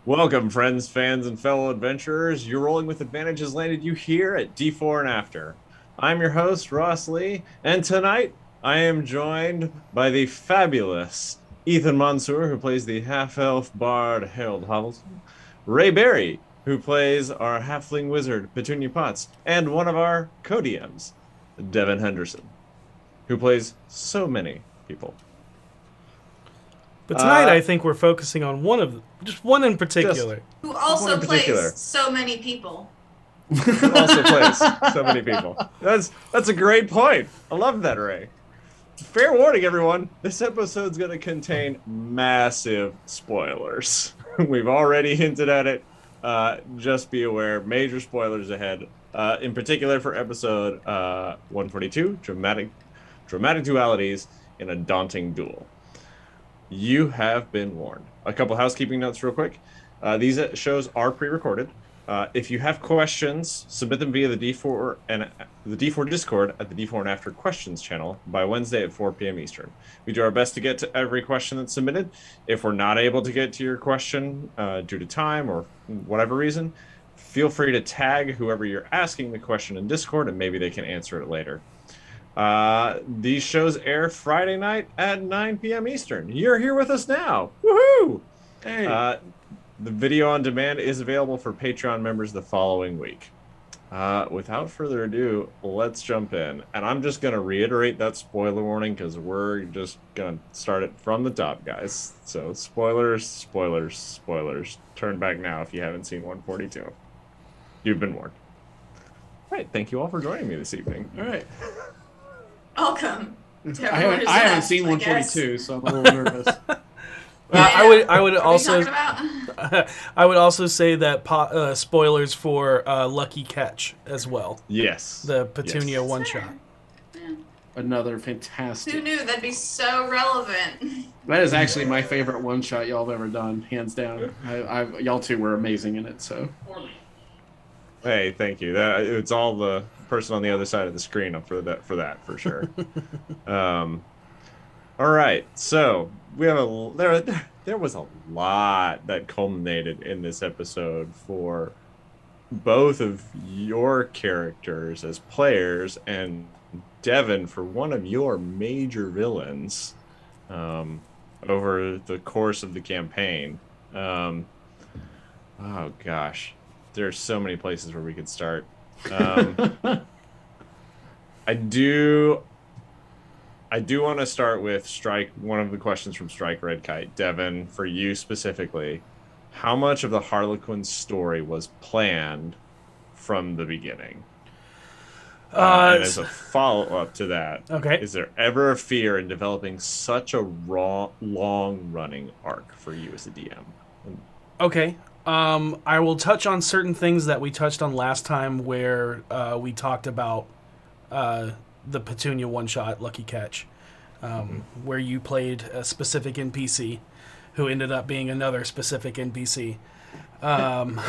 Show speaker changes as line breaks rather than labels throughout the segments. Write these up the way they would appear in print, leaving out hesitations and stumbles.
Welcome, friends, fans, and fellow adventurers. Your Rolling with Advantage has landed you here at D4&After. I'm your host, Ross Lee, and tonight I am joined by the fabulous Ethan Mansour, who plays the half-elf bard Harold Hovelton, Ray Berry, who plays our halfling wizard Petunia Potts, and one of our co-DMs, Devan Henderson, who plays so many people.
But tonight, I think we're focusing on just one in particular.
Who
One
also
in particular.
plays so many people.
Who also plays so many people. That's a great point. I love that, Ray. Fair warning, everyone. This episode's going to contain massive spoilers. We've already hinted at it. Just be aware, major spoilers ahead. In particular for episode 142, dramatic dualities in a daunting duel. You have been warned. A couple housekeeping notes real quick. These shows are pre-recorded. If you have questions, submit them via the D4 and the D4 Discord at the D4&After questions channel by Wednesday at 4 p.m. Eastern. We do our best to get to every question that's submitted. If we're not able to get to your question due to time or whatever reason, feel free to tag whoever you're asking the question in Discord, and maybe they can answer it later. These shows air Friday night at 9 p.m. Eastern. You're here with us now. Woohoo!
Hey.
The video on demand is available for Patreon members the following week. Without further ado, let's jump in. And I'm just going to reiterate that spoiler warning because we're just going to start it from the top, guys. So spoilers, spoilers, spoilers. Turn back now if you haven't seen 142. You've been warned. All right, thank you all for joining me this evening.
All right.
Welcome.
I haven't seen 142, so I'm a little nervous.
I would
What
also
are you talking about?
I would also say that spoilers for Lucky Catch as well.
Yes.
The Petunia
Yes.
one shot.
Yeah.
Another
Who
fantastic.
knew that'd be so relevant?
That is actually my favorite one shot y'all have ever done, hands down. Y'all two were amazing in it. So.
Hey, thank you. It's all the person on the other side of the screen up for that for sure. All right, so we have there was a lot that culminated in this episode for both of your characters as players and Devan for one of your major villains over the course of the campaign. Oh gosh. There's so many places where we could start. I do want to start with Strike. One of the questions from Strike Red Kite, Devan, for you specifically. How much of the Harlequin story was planned from the beginning? And as a follow-up to that,
Okay.
is there ever a fear in developing such a long-running arc for you as a DM?
Okay. I will touch on certain things that we touched on last time where we talked about the Petunia one-shot Lucky Catch, where you played a specific NPC who ended up being another specific NPC. But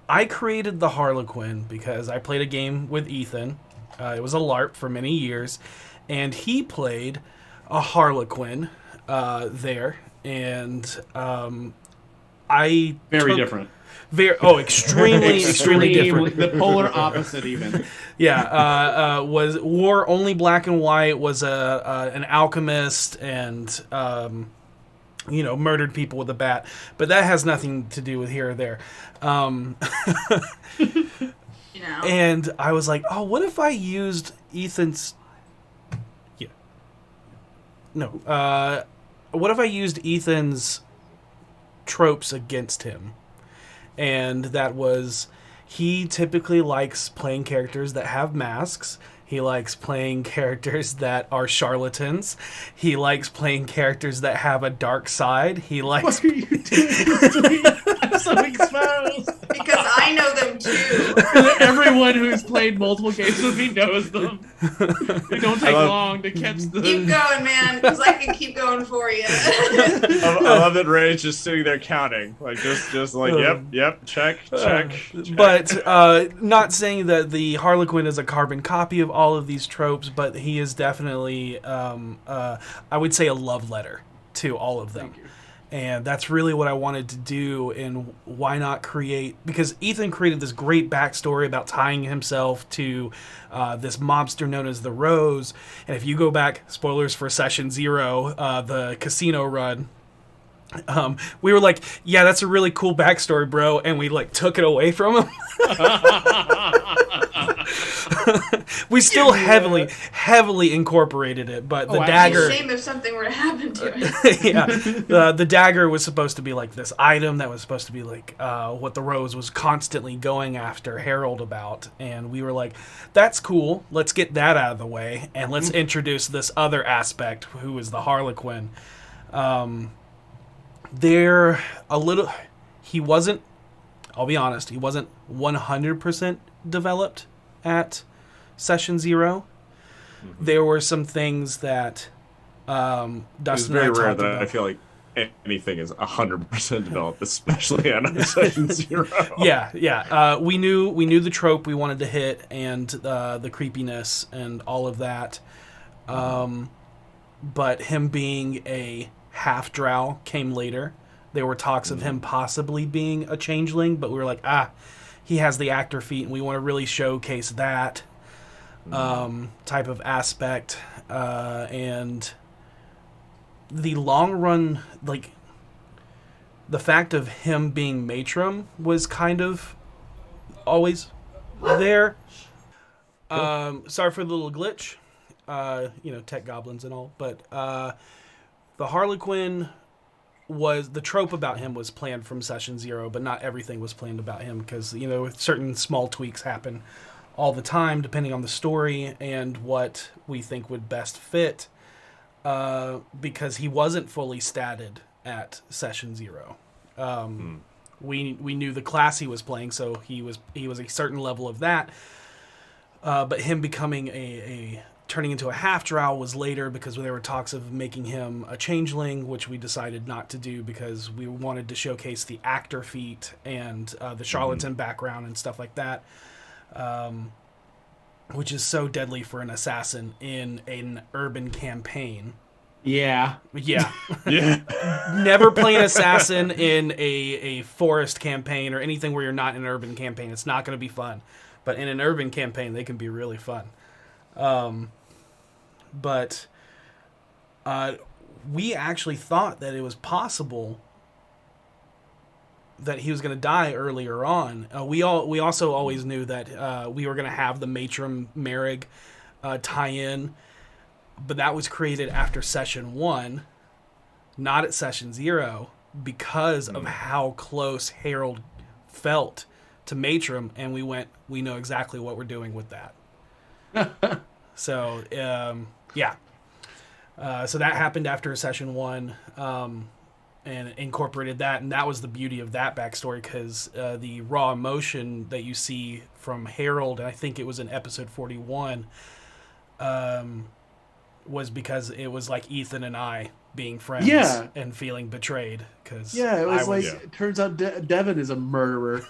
I created the Harlequin because I played a game with Ethan. It was a LARP for many years, and he played a Harlequin there, and I
Very different.
Extremely different.
The polar opposite, even.
Yeah, wore only black and white. Was an alchemist and murdered people with a bat. But that has nothing to do with here or there. And I was like, oh, what if I used Ethan's? Yeah. No. What if I used Ethan's tropes against him? And that was, he typically likes playing characters that have masks. He likes playing characters that are charlatans. He likes playing characters that have a dark side. He likes...
What are you doing to me? I'm so exposed.
Because I know them too.
Everyone who's played multiple games with me knows them. They don't take long to catch them.
Keep going, man, because I can keep going for you.
I love that Ray's just sitting there counting, like just like yep, check.
But not saying that the Harlequin is a carbon copy of all of these tropes, but he is definitely, I would say, a love letter to all of them.
Thank you.
And that's really what I wanted to do, and why not create... Because Ethan created this great backstory about tying himself to this mobster known as the Rose. And if you go back, spoilers for Session 0, the casino run, we were like, yeah, that's a really cool backstory, bro. And we, like, took it away from him. We still heavily incorporated it, but the dagger...
It's a shame if something were to happen to it.
Yeah, the dagger was supposed to be like this item that was supposed to be like what the Rose was constantly going after Harold about, and we were like, that's cool, let's get that out of the way, and let's introduce this other aspect, who is the Harlequin. He wasn't, I'll be honest, he wasn't 100% developed at Session 0. There were some things that Dustin
It's very
and I
rare
talked
that
about.
I feel like anything is 100% developed, especially on Session 0.
Yeah. We knew the trope we wanted to hit, and the creepiness and all of that. But him being a half drow came later. There were talks of him possibly being a changeling, but we were like, he has the actor feat, and we want to really showcase that type of aspect. And the long run, like, the fact of him being Matrim was kind of always there. Sorry for the little glitch. Tech goblins and all. But the Harlequin was... The trope about him was planned from Session 0, but not everything was planned about him, because, certain small tweaks happen all the time, depending on the story and what we think would best fit, because he wasn't fully statted at Session 0. We knew the class he was playing, so he was a certain level of that. But him becoming turning into a half drow was later, because there were talks of making him a changeling, which we decided not to do because we wanted to showcase the actor feat and the charlatan background and stuff like that. Which is so deadly for an assassin in an urban campaign.
Yeah.
Yeah.
Yeah.
Never play an assassin in a forest campaign or anything where you're not in an urban campaign. It's not going to be fun. But in an urban campaign, they can be really fun. But we actually thought that it was possible that he was going to die earlier on. We also always knew that we were going to have the Matrim Merrig tie-in, but that was created after Session 1, not at Session 0, because of how close Harold felt to Matrim, and we know exactly what we're doing with that. So, yeah. So that happened after Session 1, and incorporated that, and that was the beauty of that backstory, because the raw emotion that you see from Harold, and I think it was in episode 41, was because it was like Ethan and I being friends and feeling betrayed. Cause
it was it turns out Devan is a murderer.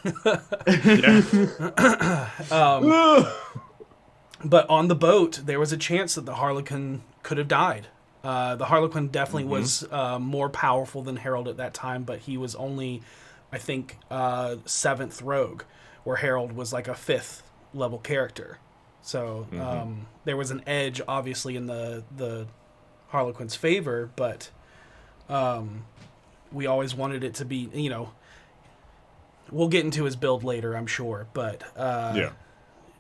But on the boat, there was a chance that the Harlequin could have died. The Harlequin definitely was more powerful than Harold at that time, but he was only, I think, 7th rogue, where Harold was like a 5th level character. So there was an edge, obviously, in the Harlequin's favor, but we always wanted it to be, we'll get into his build later, I'm sure, but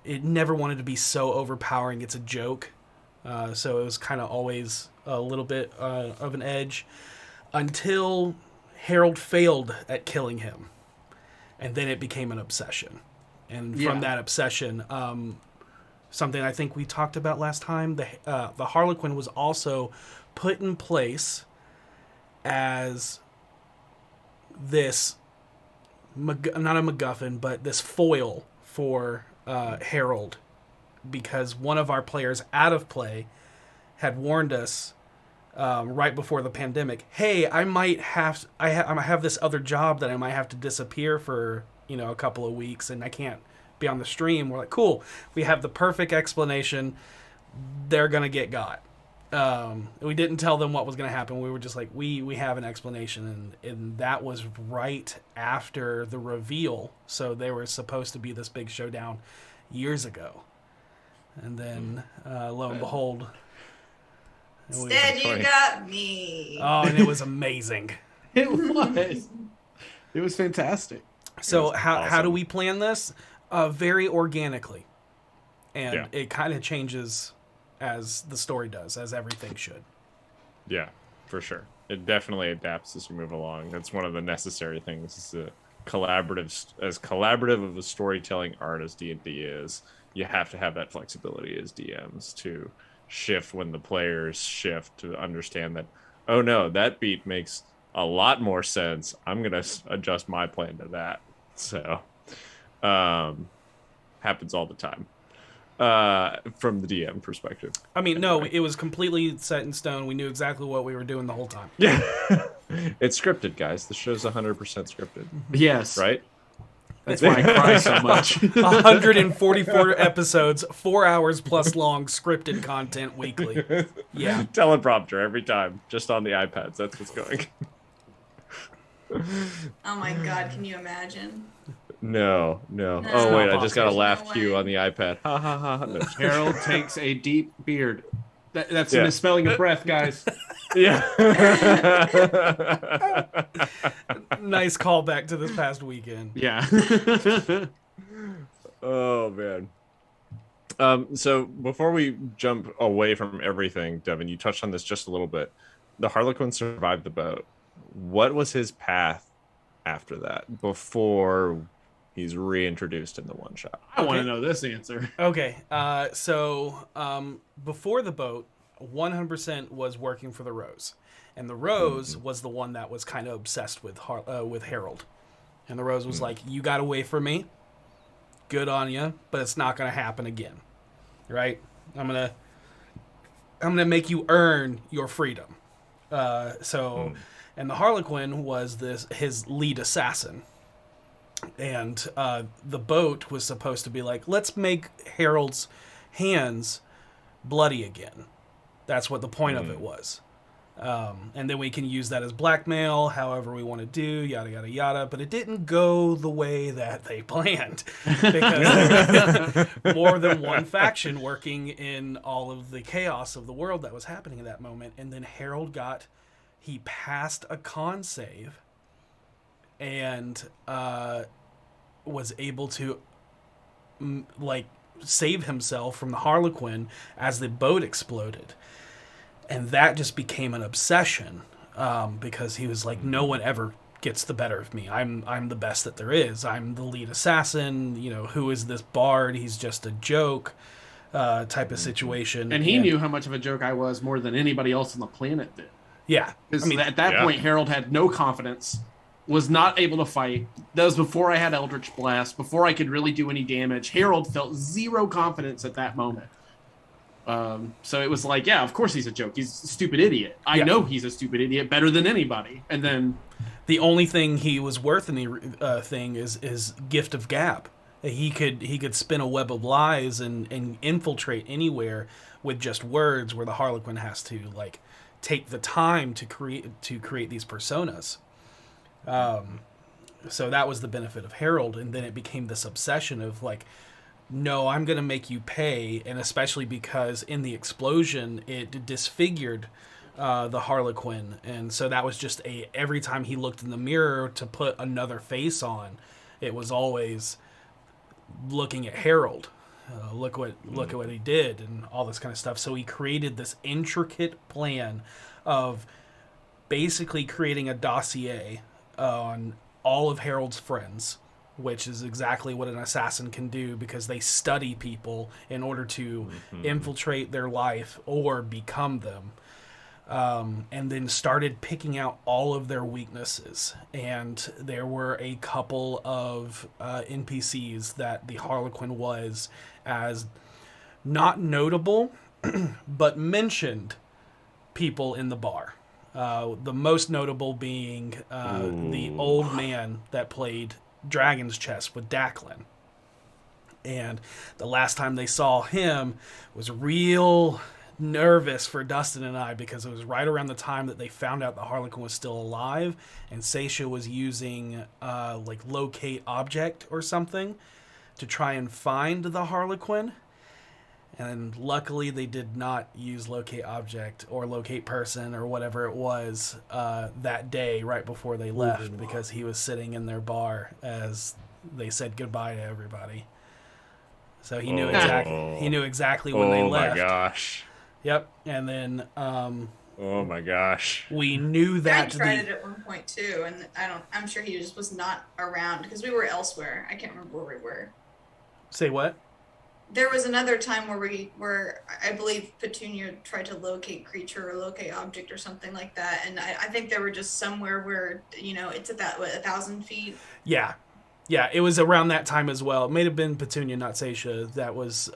it never wanted to be so overpowering it's a joke. So it was kind of always a little bit of an edge until Harold failed at killing him. And then it became an obsession. And from that obsession, something I think we talked about last time, the Harlequin was also put in place as this, not a MacGuffin, but this foil for Harold, because one of our players out of play had warned us right before the pandemic, hey, I have this other job that I might have to disappear for a couple of weeks, and I can't be on the stream. We're like, cool, we have the perfect explanation. They're gonna get got. We didn't tell them what was going to happen. We were just like, we have an explanation, and that was right after the reveal. So they were supposed to be this big showdown years ago, and then lo and behold,
Instead, you got me.
Oh, and it was amazing.
It was. It was fantastic.
So how
awesome.
do we plan this? Very organically, and it kind of changes as the story does, as everything should.
Yeah, for sure. It definitely adapts as you move along. That's one of the necessary things. Is as collaborative of a storytelling art as D&D is, you have to have that flexibility as DMs to shift when the players shift, to understand that, oh no, that beat makes a lot more sense. I'm going to adjust my plan to that. So, happens all the time. From the DM perspective.
I mean, no, it was completely set in stone. We knew exactly what we were doing the whole time.
Yeah. It's scripted, guys. The show's 100% scripted.
Yes.
Right?
That's why I cry so much.
144 episodes, 4 hours plus long, scripted content weekly. Yeah.
Teleprompter every time, just on the iPads. That's what's going.
Oh my god, can you imagine?
No.
No.
Oh, wait, I
Not
just got a
possible.
laugh
No
cue
way.
on the iPad. Ha ha ha. No.
Harold takes a deep beard. That's a
Yeah.
misspelling of breath, guys.
Yeah.
Nice callback to this past weekend.
Yeah.
Oh, man. So before we jump away from everything, Devan, you touched on this just a little bit. The Harlequin survived the boat. What was his path after that, before he's reintroduced in the one shot?
I want to know this answer.
Okay, so before the boat, 100% was working for the Rose. And the Rose was the one that was kind of obsessed with Harold. And the Rose was like, you got away from me. Good on you, but it's not going to happen again. Right? I'm going to make you earn your freedom. And the Harlequin was his lead assassin. And the boat was supposed to be like, let's make Harold's hands bloody again. That's what the point of it was. And then we can use that as blackmail, however we want to do, yada, yada, yada. But it didn't go the way that they planned. Because more than one faction working in all of the chaos of the world that was happening at that moment. And then Harold he passed a con save and was able to save himself from the Harlequin as the boat exploded. And that just became an obsession because he was like, no one ever gets the better of me. I'm the best that there is. I'm the lead assassin. You know, who is this bard? He's just a joke type of situation.
And he knew how much of a joke I was more than anybody else on the planet did.
Yeah.
Because at that point, Harold had no confidence, was not able to fight. That was before I had Eldritch Blast, before I could really do any damage. Harold felt zero confidence at that moment. So it was like, yeah, of course he's a joke. He's a stupid idiot. I know he's a stupid idiot better than anybody. And then
the only thing he was worth in the thing is gift of gab. He could spin a web of lies and infiltrate anywhere with just words, where the Harlequin has to take the time to create these personas. So that was the benefit of Harold, and then it became this obsession of no, I'm going to make you pay, and especially because in the explosion, it disfigured the Harlequin, and so that was just every time he looked in the mirror to put another face on, it was always looking at Harold. Look at what he did, and all this kind of stuff. So he created this intricate plan of basically creating a dossier on all of Harold's friends, which is exactly what an assassin can do, because they study people in order to infiltrate their life or become them. And then started picking out all of their weaknesses. And there were a couple of NPCs that the Harlequin was as not notable, but mentioned people in the bar. The most notable being the old man that played Dragon's Chest with Declan. And the last time they saw him was real nervous for Dustin and I because it was right around the time that they found out the Harlequin was still alive, and Seisha was using like locate object or something to try and find the Harlequin. And luckily they did not use locate object or locate person or whatever it was that day right before they left, because he was sitting in their bar as they said goodbye to everybody. So he knew exactly when they left.
Oh my gosh.
Yep. And then
oh my gosh.
we knew that
I tried it at one point too, and I'm sure he just was not around because we were elsewhere. I can't remember where we were.
Say what?
There was another time where I believe Petunia tried to locate creature or locate object or something like that, and I think they were just somewhere where it's at that 1,000 feet.
Yeah, it was around that time as well. It may have been Petunia, not Seisha, that was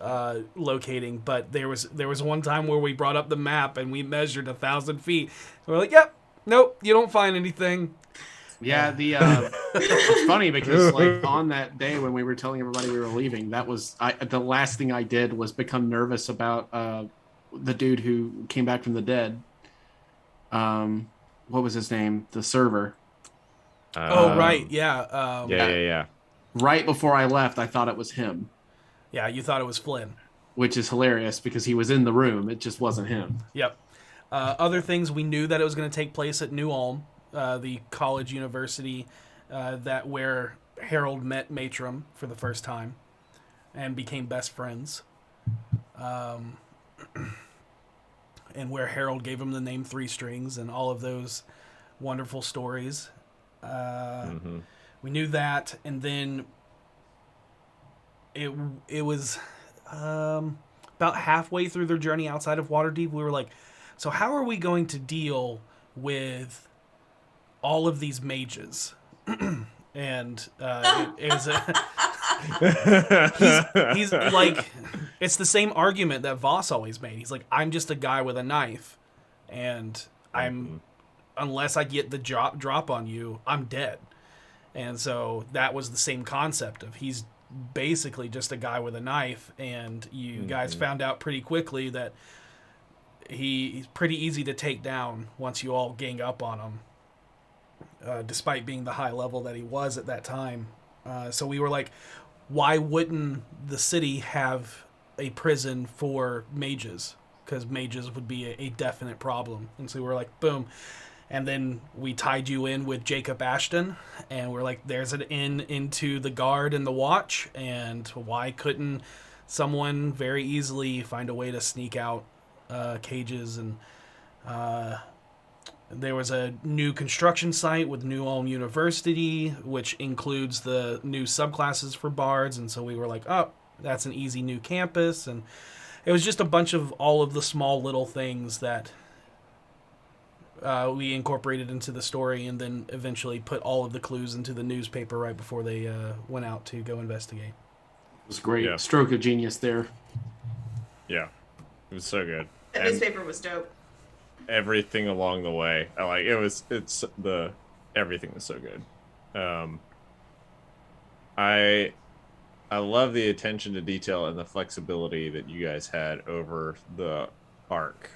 locating, but there was one time where we brought up the map and we measured 1,000 feet. So we're like, yep, nope, you don't find anything.
Yeah, it's funny because like on that day when we were telling everybody we were leaving, that was the last thing I did was become nervous about the dude who came back from the dead. What was his name? The server.
Oh right, yeah.
Yeah.
Right before I left, I thought it was him.
Yeah, you thought it was Flynn.
Which is hilarious because he was in the room. It just wasn't him.
Yep. Other things, we knew that it was going to take place at New Ulm. The college university where Harold met Matram for the first time and became best friends, and where Harold gave him the name Three Strings and all of those wonderful stories. We knew that, and then it was about halfway through their journey outside of Waterdeep. We were like, so how are we going to deal with all of these mages? And he's like, it's the same argument that Voss always made. He's like, I'm just a guy with a knife, and unless I get the drop on you, I'm dead. And so that was the same concept of he's basically just a guy with a knife, and you guys found out pretty quickly that he's pretty easy to take down once you all gang up on him. Despite being the high level that he was at that time. So we were like, why wouldn't the city have a prison for mages? Because mages would be a definite problem. And so we were like, boom. And then we tied you in with Jacob Ashton, and we're like, there's an in into the guard and the watch, and why couldn't someone very easily find a way to sneak out cages? And there was a new construction site with New Ulm University, which includes the new subclasses for bards, and so we were like, oh, that's an easy new campus. And it was just a bunch of all of the small little things that we incorporated into the story, and then eventually put all of the clues into the newspaper right before they went out to go investigate.
It was great. Yeah. Stroke of genius there.
Yeah, it was so good.
That newspaper was dope.
Everything along the way, everything was so good. I love the attention to detail and the flexibility that you guys had over the arc.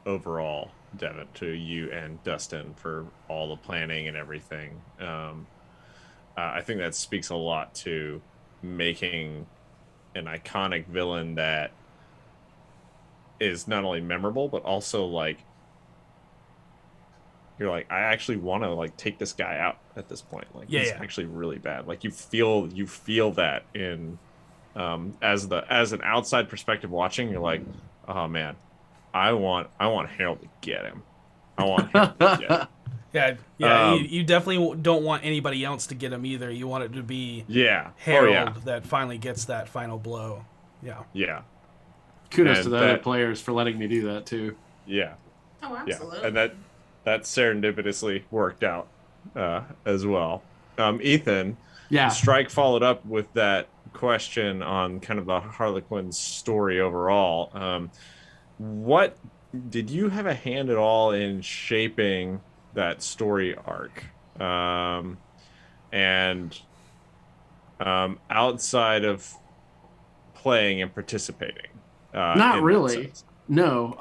Overall, Devan, to you and Dustin for all the planning and everything. I think that speaks a lot to making an iconic villain that is not only memorable, but also like you're like, I actually want to like take this guy out at this point. Like he's actually really bad. Like you feel that in as an outside perspective watching, you're like, oh man, I want Harold to get him. I want Harold to get him.
You definitely don't want anybody else to get him either. You want it to be
Harold
that finally gets that final blow.
Yeah.
Kudos to the other players for letting me do that too.
Yeah.
Oh, absolutely.
Yeah. And that serendipitously worked out as well. Ethan, Strike followed up with that question on kind of the Harlequin story overall. What did you have a hand at all in shaping that story arc? And outside of playing and participating,
Not
in that
really.
sense.
No.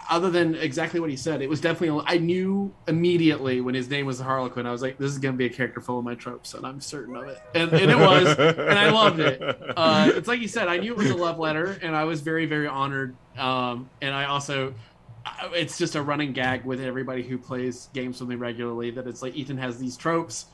Other than exactly what he said, it was definitely. I knew immediately when his name was Harlequin. I was like, "This is gonna be a character full of my tropes," and I'm certain of it. And it was, and I loved it. It's like you said. I knew it was a love letter, and I was very, very honored. And I also, it's just a running gag with everybody who plays games with me regularly that it's like Ethan has these tropes: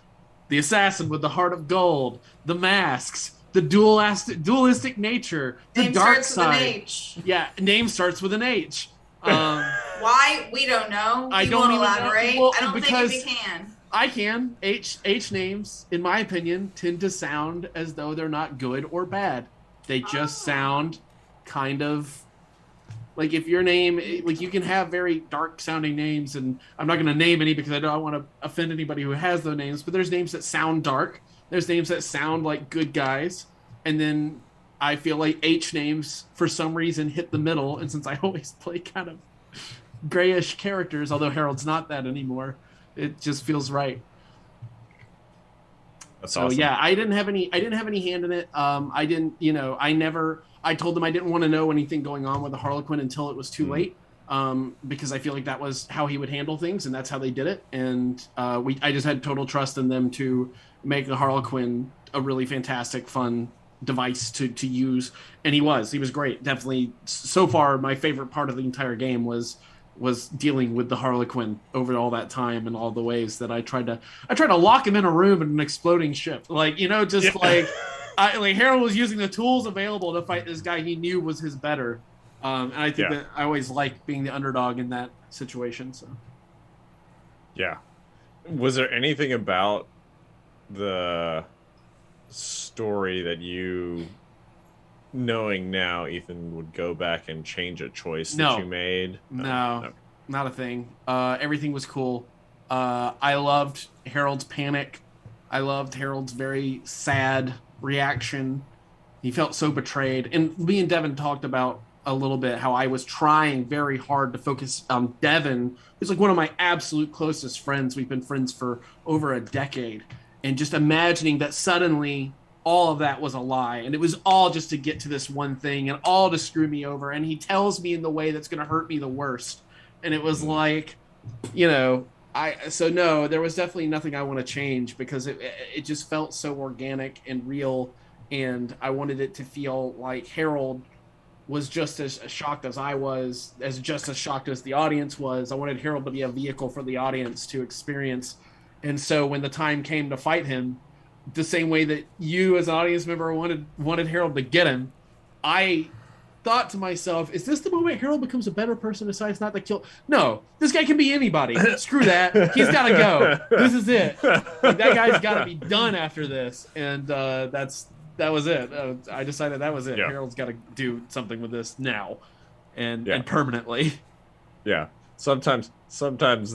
the assassin with the heart of gold, the masks, the dualistic nature, the
Name
dark
starts
side.
with an H.
Yeah, name starts with an H.
Why? We don't know.
I
He
don't
won't
even know.
elaborate.
Well,
I don't think
because-
if he can.
I can. H names, in my opinion, tend to sound as though they're not good or bad. They just sound kind of like if your name, like you can have very dark sounding names, and I'm not going to name any because I don't want to offend anybody who has those names, but there's names that sound dark. There's names that sound like good guys. And then I feel like H names, for some reason, hit the middle. And since I always play kind of grayish characters, although Harold's not that anymore, it just feels right.
That's
So
awesome.
yeah, I didn't have any hand in it. I didn't, I told them I didn't want to know anything going on with the Harlequin until it was too late. Because I feel like that was how he would handle things, and that's how they did it. And I just had total trust in them to make the Harlequin a really fantastic, fun device to use. And he was great. Definitely, so far, my favorite part of the entire game was dealing with the Harlequin over all that time and all the ways that I tried to lock him in a room in an exploding ship. Like, like Harold was using the tools available to fight this guy he knew was his better. And I think that I always like being the underdog in that situation. So,
yeah. Was there anything about the story that you, knowing now, Ethan, would go back and change a choice that you made?
No, not a thing. Everything was cool. I loved Harold's panic. I loved Harold's very sad reaction. He felt so betrayed. And me and Devan talked about a little bit how I was trying very hard to focus on Devan, who's like one of my absolute closest friends. We've been friends for over a decade. And just imagining that suddenly all of that was a lie. And it was all just to get to this one thing and all to screw me over. And he tells me in the way that's going to hurt me the worst. And it was like, no, there was definitely nothing I want to change because it just felt so organic and real. And I wanted it to feel like Harold was just as shocked as I was, just as shocked as the audience was. I wanted Harold to be a vehicle for the audience to experience. And so when the time came to fight him, the same way that you as an audience member wanted Harold to get him, I thought to myself, is this the moment Harold becomes a better person, decides not to kill? No, this guy can be anybody. Screw that. He's got to go. This is it. Like, that guy's got to be done after this. And that was it. I decided that was it.
Yeah.
Harold's got to do something with this now and permanently.
Yeah. Sometimes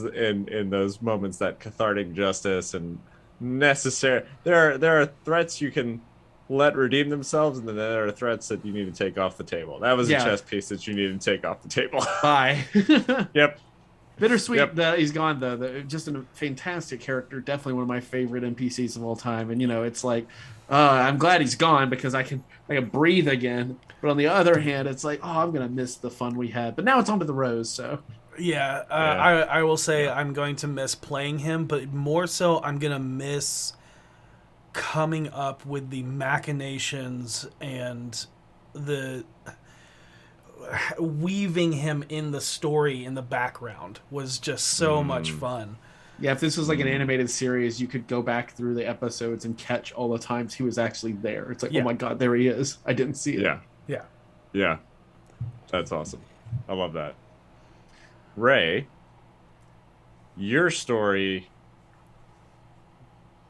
in those moments, that cathartic justice and necessary, there are threats you can let redeem themselves, and then there are threats that you need to take off the table. That was a chess piece that you needed to take off the table.
Bye.
Yep.
Bittersweet that he's gone, though. Just a fantastic character. Definitely one of my favorite NPCs of all time. And, it's like, I'm glad he's gone because I can breathe again. But on the other hand, it's like, I'm going to miss the fun we had. But now it's on to the Rose, so.
Yeah, I will say I'm going to miss playing him, but more so I'm going to miss coming up with the machinations and the weaving him in the story in the background was just so much fun.
Yeah, if this was like an animated series, you could go back through the episodes and catch all the times he was actually there. It's like, oh my God, there he is. I didn't see it.
Yeah. That's awesome. I love that. Ray, your story,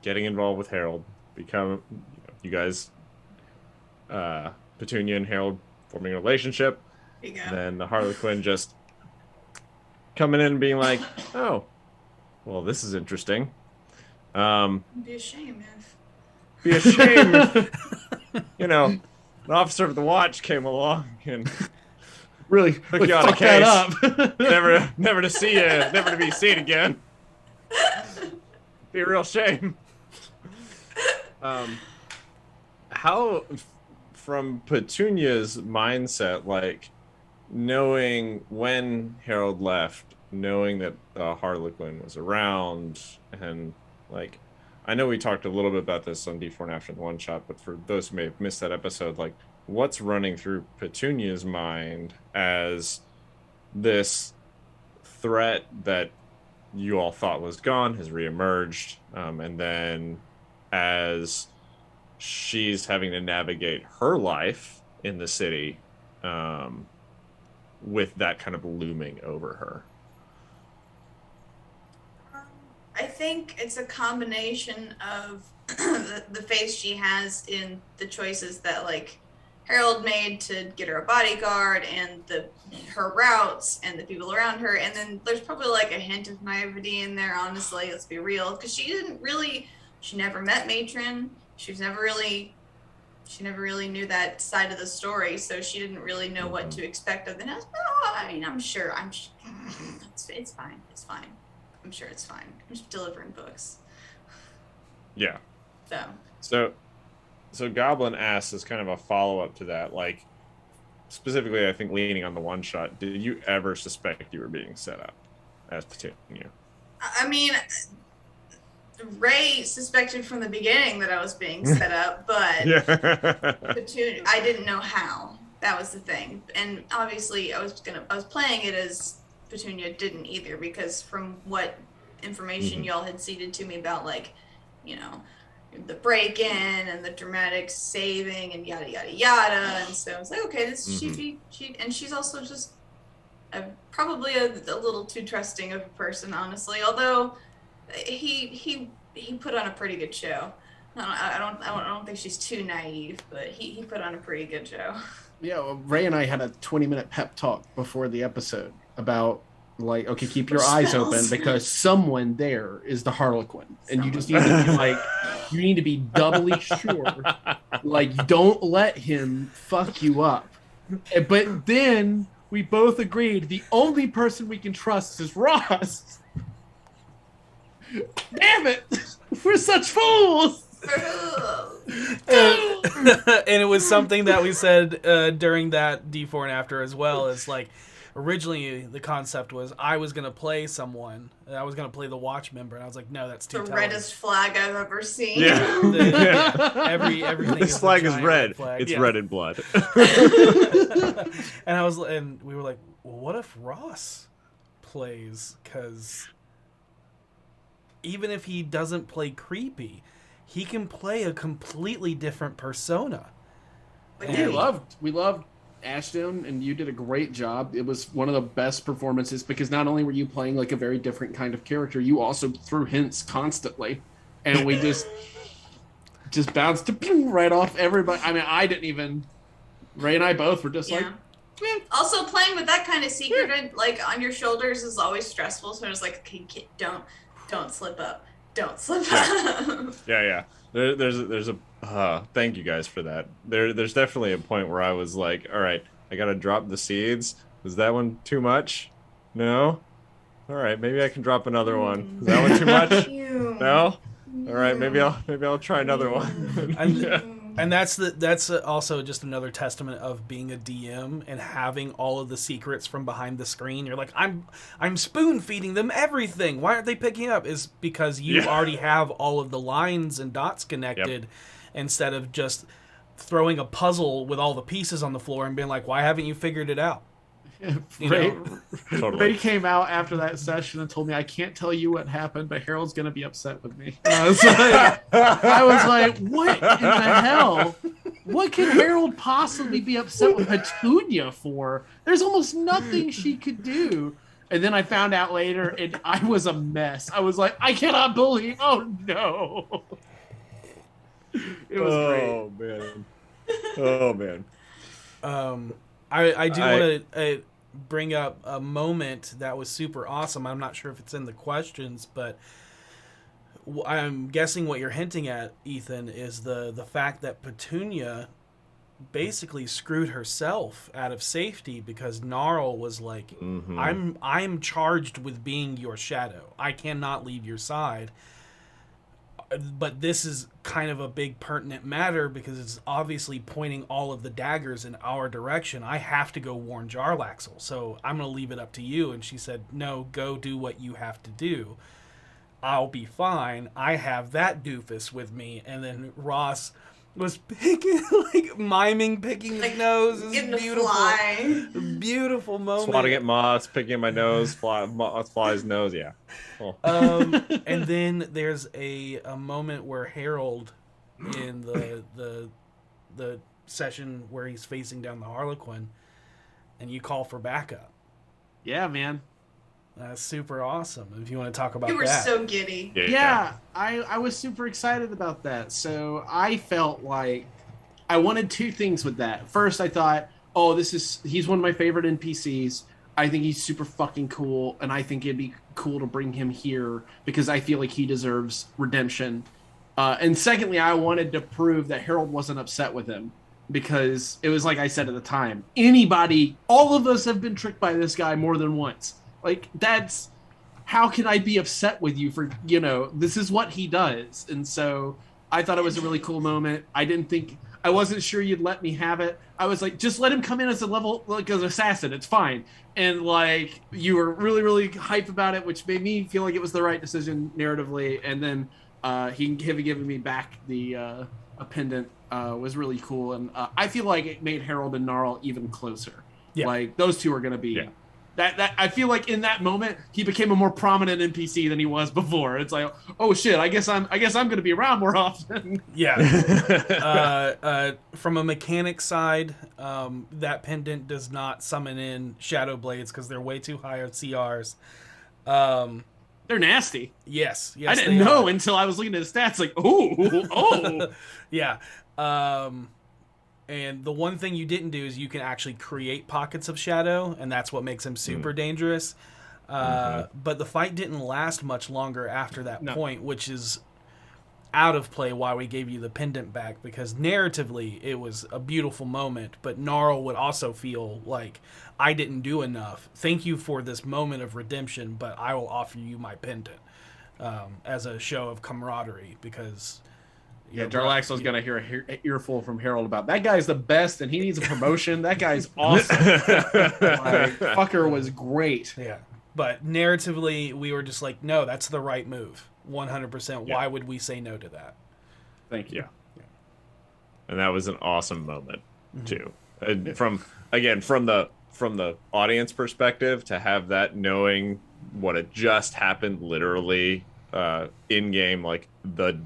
getting involved with Harold, you guys, Petunia and Harold forming a relationship,
There you go.
and then the Harlequin just coming in and being like, oh, well, this is interesting.
It'd be a shame
if, an officer of the watch came along and
Really
took you on a
fuck that
case.
up.
never to see you, never to be seen again. Be a real shame. How from Petunia's mindset, like knowing when Harold left, knowing that Harlequin was around, and like I know we talked a little bit about this on D4&After the one shot, but for those who may have missed that episode, like what's running through Petunia's mind as this threat that you all thought was gone has reemerged, and then as she's having to navigate her life in the city, with that kind of looming over her.
I think it's a combination of the face she has in the choices that like Harold made to get her a bodyguard, and her routes and the people around her, and then there's probably like a hint of naivety in there. Honestly, let's be real, because she never met Matron. She never really knew that side of the story, so she didn't really know what to expect of the next. I mean, I'm sure it's fine. It's fine. I'm sure it's fine. I'm just delivering books.
Yeah.
So
Goblin asks as kind of a follow-up to that, like specifically I think leaning on the one shot, did you ever suspect you were being set up as Petunia?
I mean, Ray suspected from the beginning that I was being set up, but Petunia, I didn't know how. That was the thing. And obviously I was playing it as Petunia didn't either, because from what information y'all had seeded to me about, like, you know, the break-in and the dramatic saving and yada yada yada, and so I was like, okay, this and she's also just probably a little too trusting of a person, honestly. Although he put on a pretty good show. I don't think she's too naive, but he put on a pretty good show.
Yeah, well, Ray and I had a 20-minute pep talk before the episode about, like, okay, keep your eyes open because someone there is the Harlequin, and you just need to be like, you need to be doubly sure, like, don't let him fuck you up. But then we both agreed the only person we can trust is Ross. Damn it, we're such fools.
And it was something that we said during that D4&After as well. Is like, originally the concept was I was gonna play someone. I was gonna play the watch member, and I was like, no, that's too.
The reddest flag I've ever seen.
Yeah.
Everything.
This flag is red.
Flag.
It's red in blood.
And we were like, well, what if Ross plays? Because even if he doesn't play creepy, he can play a completely different persona.
We loved Ashton, and you did a great job. It was one of the best performances because not only were you playing like a very different kind of character, you also threw hints constantly, and we just bounced right off everybody. I mean, Ray and I both were just like.
Also, playing with that kind of secret like on your shoulders is always stressful. So I was like, okay, kid, don't slip up. Don't slip up.
Yeah. There's a thank you guys for that. There's definitely a point where I was like, all right, I gotta drop the seeds. Was that one too much? No? All right, maybe I can drop another one. Is that one too much? No? All right, maybe I'll try another one.
And that's also just another testament of being a DM and having all of the secrets from behind the screen. You're like, I'm spoon feeding them everything. Why aren't they picking up? Is because you already have all of the lines and dots connected, instead of just throwing a puzzle with all the pieces on the floor and being like, why haven't you figured it out?
Ray came out after that session and told me, I can't tell you what happened, but Harold's gonna be upset with me. And I was like, what in the hell? What can Harold possibly be upset with Petunia for? There's almost nothing she could do. And then I found out later, and I was a mess. I was like, I cannot believe. Oh no! It was great.
Oh man.
I do want to bring up a moment that was super awesome. I'm not sure if it's in the questions, but I'm guessing what you're hinting at, Ethan, is the fact that Petunia basically screwed herself out of safety because Gnarl was like, I'm charged with being your shadow. I cannot leave your side. but this is kind of a big pertinent matter because it's obviously pointing all of the daggers in our direction. I have to go warn Jarlaxle, so I'm going to leave it up to you. And she said, no, go do what you have to do. I'll be fine. I have that doofus with me. And then Ross was picking, like, miming, picking his nose. It was beautiful.
Fly.
Beautiful moment.
Swatting at moths, picking my nose, fly's nose, yeah. Cool.
And then there's a moment where Harold, in the session where he's facing down the Harlequin, and you call for backup.
Yeah, man.
That's super awesome. If you want to talk about that.
You were so giddy.
Yeah, I was super excited about that. So I felt like I wanted two things with that. First, I thought, oh, he's one of my favorite NPCs. I think he's super fucking cool, and I think it'd be cool to bring him here because I feel like he deserves redemption. And secondly, I wanted to prove that Harold wasn't upset with him because it was like I said at the time, all of us have been tricked by this guy more than once. Like, how can I be upset with you for, this is what he does. And so I thought it was a really cool moment. I wasn't sure you'd let me have it. I was like, just let him come in as like an assassin. It's fine. And like, you were really, really hype about it, which made me feel like it was the right decision narratively. And then he giving me back a pendant was really cool. And I feel like it made Harold and Gnarl even closer. Yeah. Like, those two are going to be... Yeah. That I feel like in that moment he became a more prominent NPC than he was before. It's like, oh shit, I guess I'm going to be around more often.
Yeah. From a mechanic side, that pendant does not summon in Shadow Blades because they're way too high on CRs.
They're nasty.
Yes.
I didn't know until I was looking at the stats. Like, oh.
Yeah. And the one thing you didn't do is you can actually create pockets of shadow, and that's what makes him super dangerous. But the fight didn't last much longer after that point, which is out of play why we gave you the pendant back, because narratively it was a beautiful moment, but Gnarl would also feel like, I didn't do enough. Thank you for this moment of redemption, but I will offer you my pendant as a show of camaraderie, because...
Yeah, Jarlaxle's going to hear an earful from Harold about that guy's the best and he needs a promotion. That guy's awesome. Fucker was great.
Yeah. But narratively, we were just like, no, that's the right move. 100%. Yeah. Why would we say no to that?
Thank you.
Yeah. And that was an awesome moment, too. From the audience perspective, to have that knowing what had just happened literally in game, like the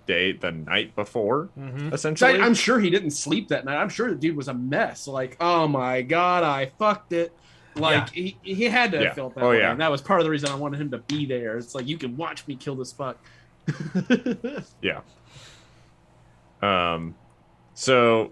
night before, essentially.
I'm sure he didn't sleep that night. I'm sure the dude was a mess. Like, oh my god, I fucked it. Like, he had to have felt that way. And that was part of the reason I wanted him to be there. It's like, you can watch me kill this fuck.
Yeah. So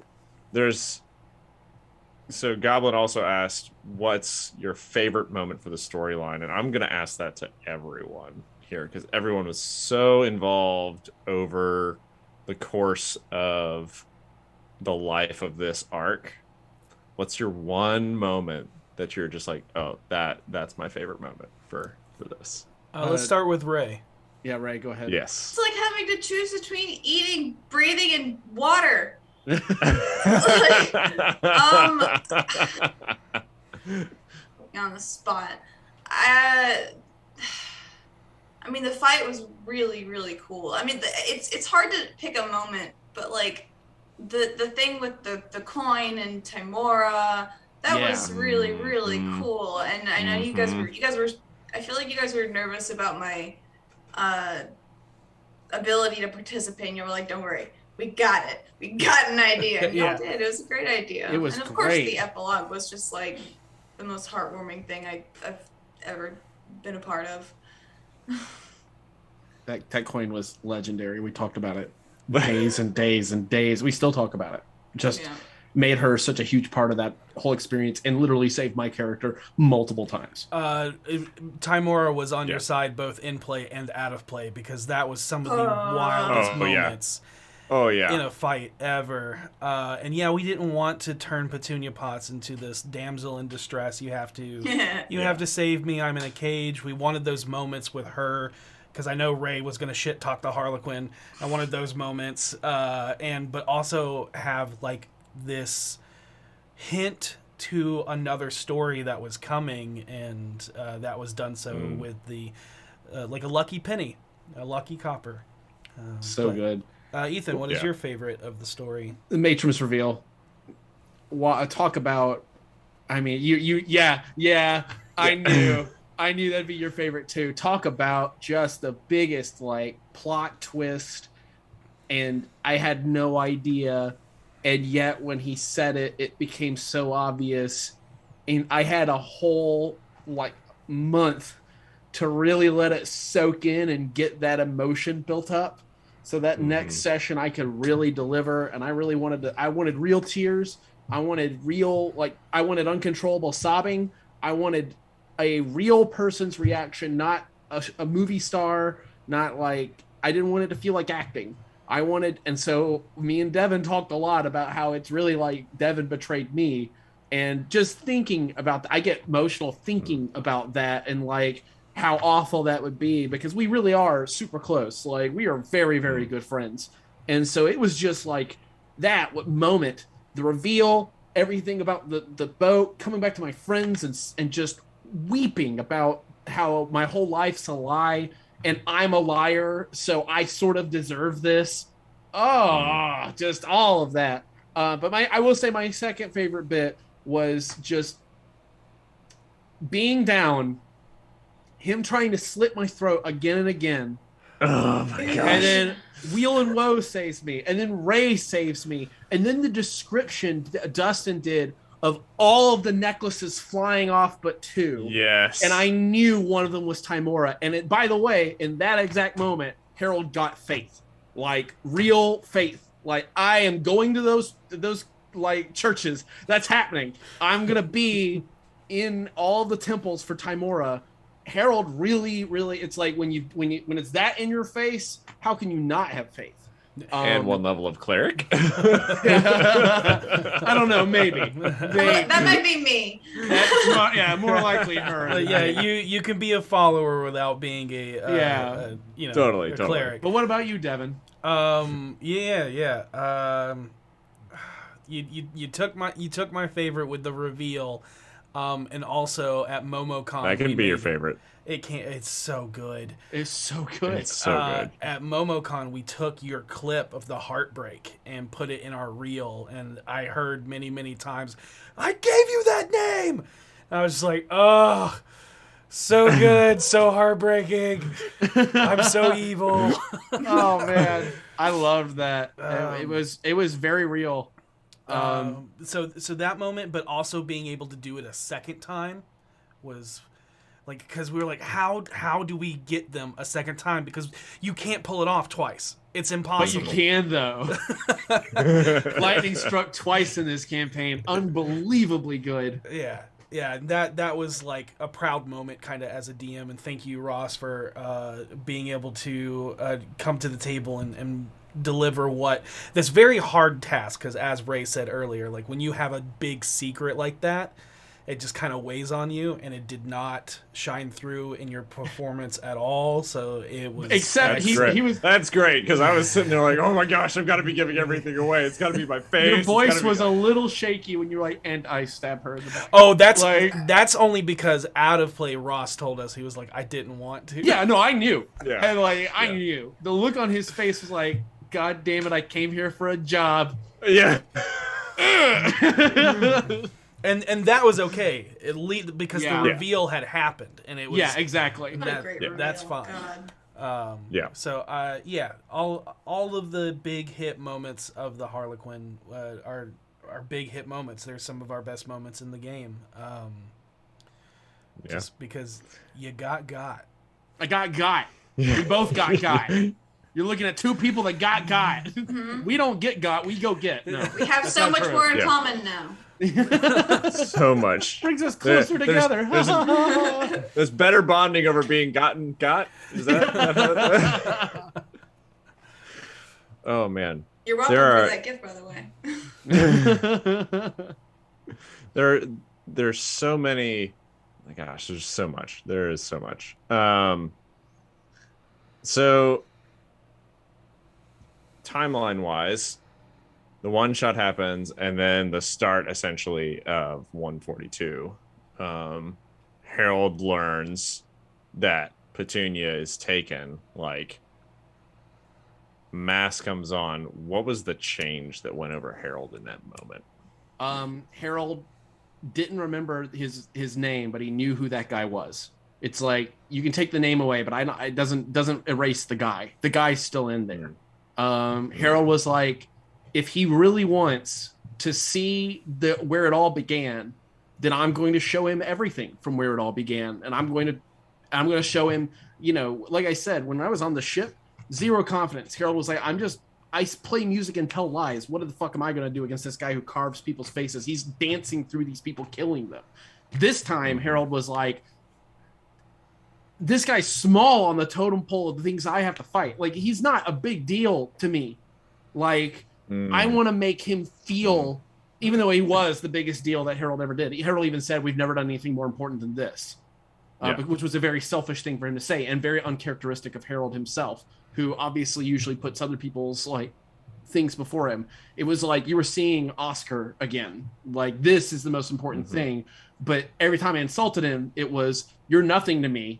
Goblin also asked, what's your favorite moment for the storyline? And I'm going to ask that to everyone here, because everyone was so involved over the course of the life of this arc. What's your one moment that you're just like, oh, that's my favorite moment for this?
Let's start with Ray.
Yeah, Ray, go ahead.
Yes.
It's like having to choose between eating, breathing, and water. On the spot. I mean, the fight was really, really cool. I mean, it's hard to pick a moment, but like the thing with the coin and Timora, that was really, really cool. And I know you guys were. I feel like you guys were nervous about my ability to participate. And you were like, "Don't worry, we got it. We got an idea." And y'all did. It was a great idea.
It was
and of
great.
course, the epilogue was just like the most heartwarming thing I've ever been a part of.
That coin was legendary. We talked about it days and days and days. We still talk about it. Just made her such a huge part of that whole experience and literally saved my character multiple times.
Timora was on your side both in play and out of play, because that was some of the wildest moments in a fight ever. And we didn't want to turn Petunia Potts into this damsel in distress. You have to save me. I'm in a cage. We wanted those moments with her because I know Ray was going to shit talk the Harlequin. I wanted those moments, but also have like this hint to another story that was coming, and that was done so with the like a lucky penny, a lucky copper.
Good.
Ethan, what is your favorite of the story?
The Matrix reveal. Talk about. I mean, I knew that'd be your favorite too. Talk about just the biggest like plot twist, and I had no idea, and yet when he said it, it became so obvious, and I had a whole like month to really let it soak in and get that emotion built up, so that next session I could really deliver. And I really wanted real tears. I wanted uncontrollable sobbing. I wanted a real person's reaction, not a movie star, not like, I didn't want it to feel like acting. And so me and Devan talked a lot about how it's really like Devan betrayed me, and just thinking about I get emotional thinking about that, and like how awful that would be, because we really are super close. Like, we are very, very good friends. And so it was just like that moment, the reveal, everything about the boat, coming back to my friends, and just weeping about how my whole life's a lie and I'm a liar, so I sort of deserve this. Just all of that. But I will say my second favorite bit was just being down, him trying to slit my throat again and again.
Oh my gosh.
And then Wheel and Woe saves me, and then Ray saves me, and then the description Dustin did of all of the necklaces flying off but two.
Yes.
And I knew one of them was Timora. And by the way, in that exact moment, Harold got faith. Like, real faith. Like, I am going to those like churches. That's happening. I'm gonna be in all the temples for Timora. Harold really, it's like when it's that in your face, how can you not have faith?
And one level of cleric.
I don't know, maybe.
That might be me.
More likely her.
You can be a follower without being a
totally.
cleric.
But what about you, Devan?
You took my favorite with the reveal, and also at MomoCon.
That can be your favorite.
It's so good.
It's so good.
It's so good.
At MomoCon, we took your clip of the heartbreak and put it in our reel, and I heard many, many times, "I gave you that name." And I was just like, "Oh, so good, so heartbreaking. I'm so evil."
Oh man, I loved that. It was very real.
So that moment, but also being able to do it a second time was like, because we were like, how do we get them a second time? Because you can't pull it off twice. It's impossible.
But you can, though. Lightning struck twice in this campaign. Unbelievably good.
Yeah. That was like a proud moment, kind of, as a DM, and thank you, Ross, for being able to come to the table and deliver this very hard task. Because as Ray said earlier, like, when you have a big secret like that, it just kind of weighs on you, and it did not shine through in your performance at all. So it was.
Except he was.
That's great, because I was sitting there like, oh my gosh, I've got to be giving everything away. It's got to be my face.
Your voice was a little shaky when you were like, "And I stab her in the back."
Oh, that's only because out of play, Ross told us, he was like, "I didn't want to."
Yeah, no, I knew.
Yeah.
And I knew. The look on his face was like, "God damn it, I came here for a job."
Yeah.
And that was okay, because the reveal had happened, and it was
exactly.
What a great reveal.
That's fine.
God.
So all of the big hit moments of the Harlequin are big hit moments. They're some of our best moments in the game. Just because you got.
I got. We both got. You're looking at two people that got.
Mm-hmm.
We don't get got. We go get. No,
we have so much more in common now.
So much
brings us closer together.
There's better bonding over being got. Is that? Oh man.
You're welcome for that gift, by the way.
There's so many. My gosh, there's so much. There is so much. So, timeline-wise, the one shot happens, and then the start essentially of 142. Harold learns that Petunia is taken. Like, mask comes on. What was the change that went over Harold in that moment?
Harold didn't remember his name, but he knew who that guy was. It's like you can take the name away, but it doesn't erase the guy. The guy's still in there. Harold was like, if he really wants to see where it all began, then I'm going to show him everything from where it all began, and I'm going to show him. You know, like I said, when I was on the ship, zero confidence. Harold was like, I play music and tell lies. What the fuck am I going to do against this guy who carves people's faces? He's dancing through these people, killing them. This time, Harold was like, this guy's small on the totem pole of the things I have to fight. Like, he's not a big deal to me. Like, I want to make him feel, even though he was the biggest deal that Harold ever did. Harold even said, we've never done anything more important than this, which was a very selfish thing for him to say and very uncharacteristic of Harold himself, who obviously usually puts other people's like things before him. It was like you were seeing Oscar again. Like, this is the most important thing. But every time I insulted him, it was, you're nothing to me.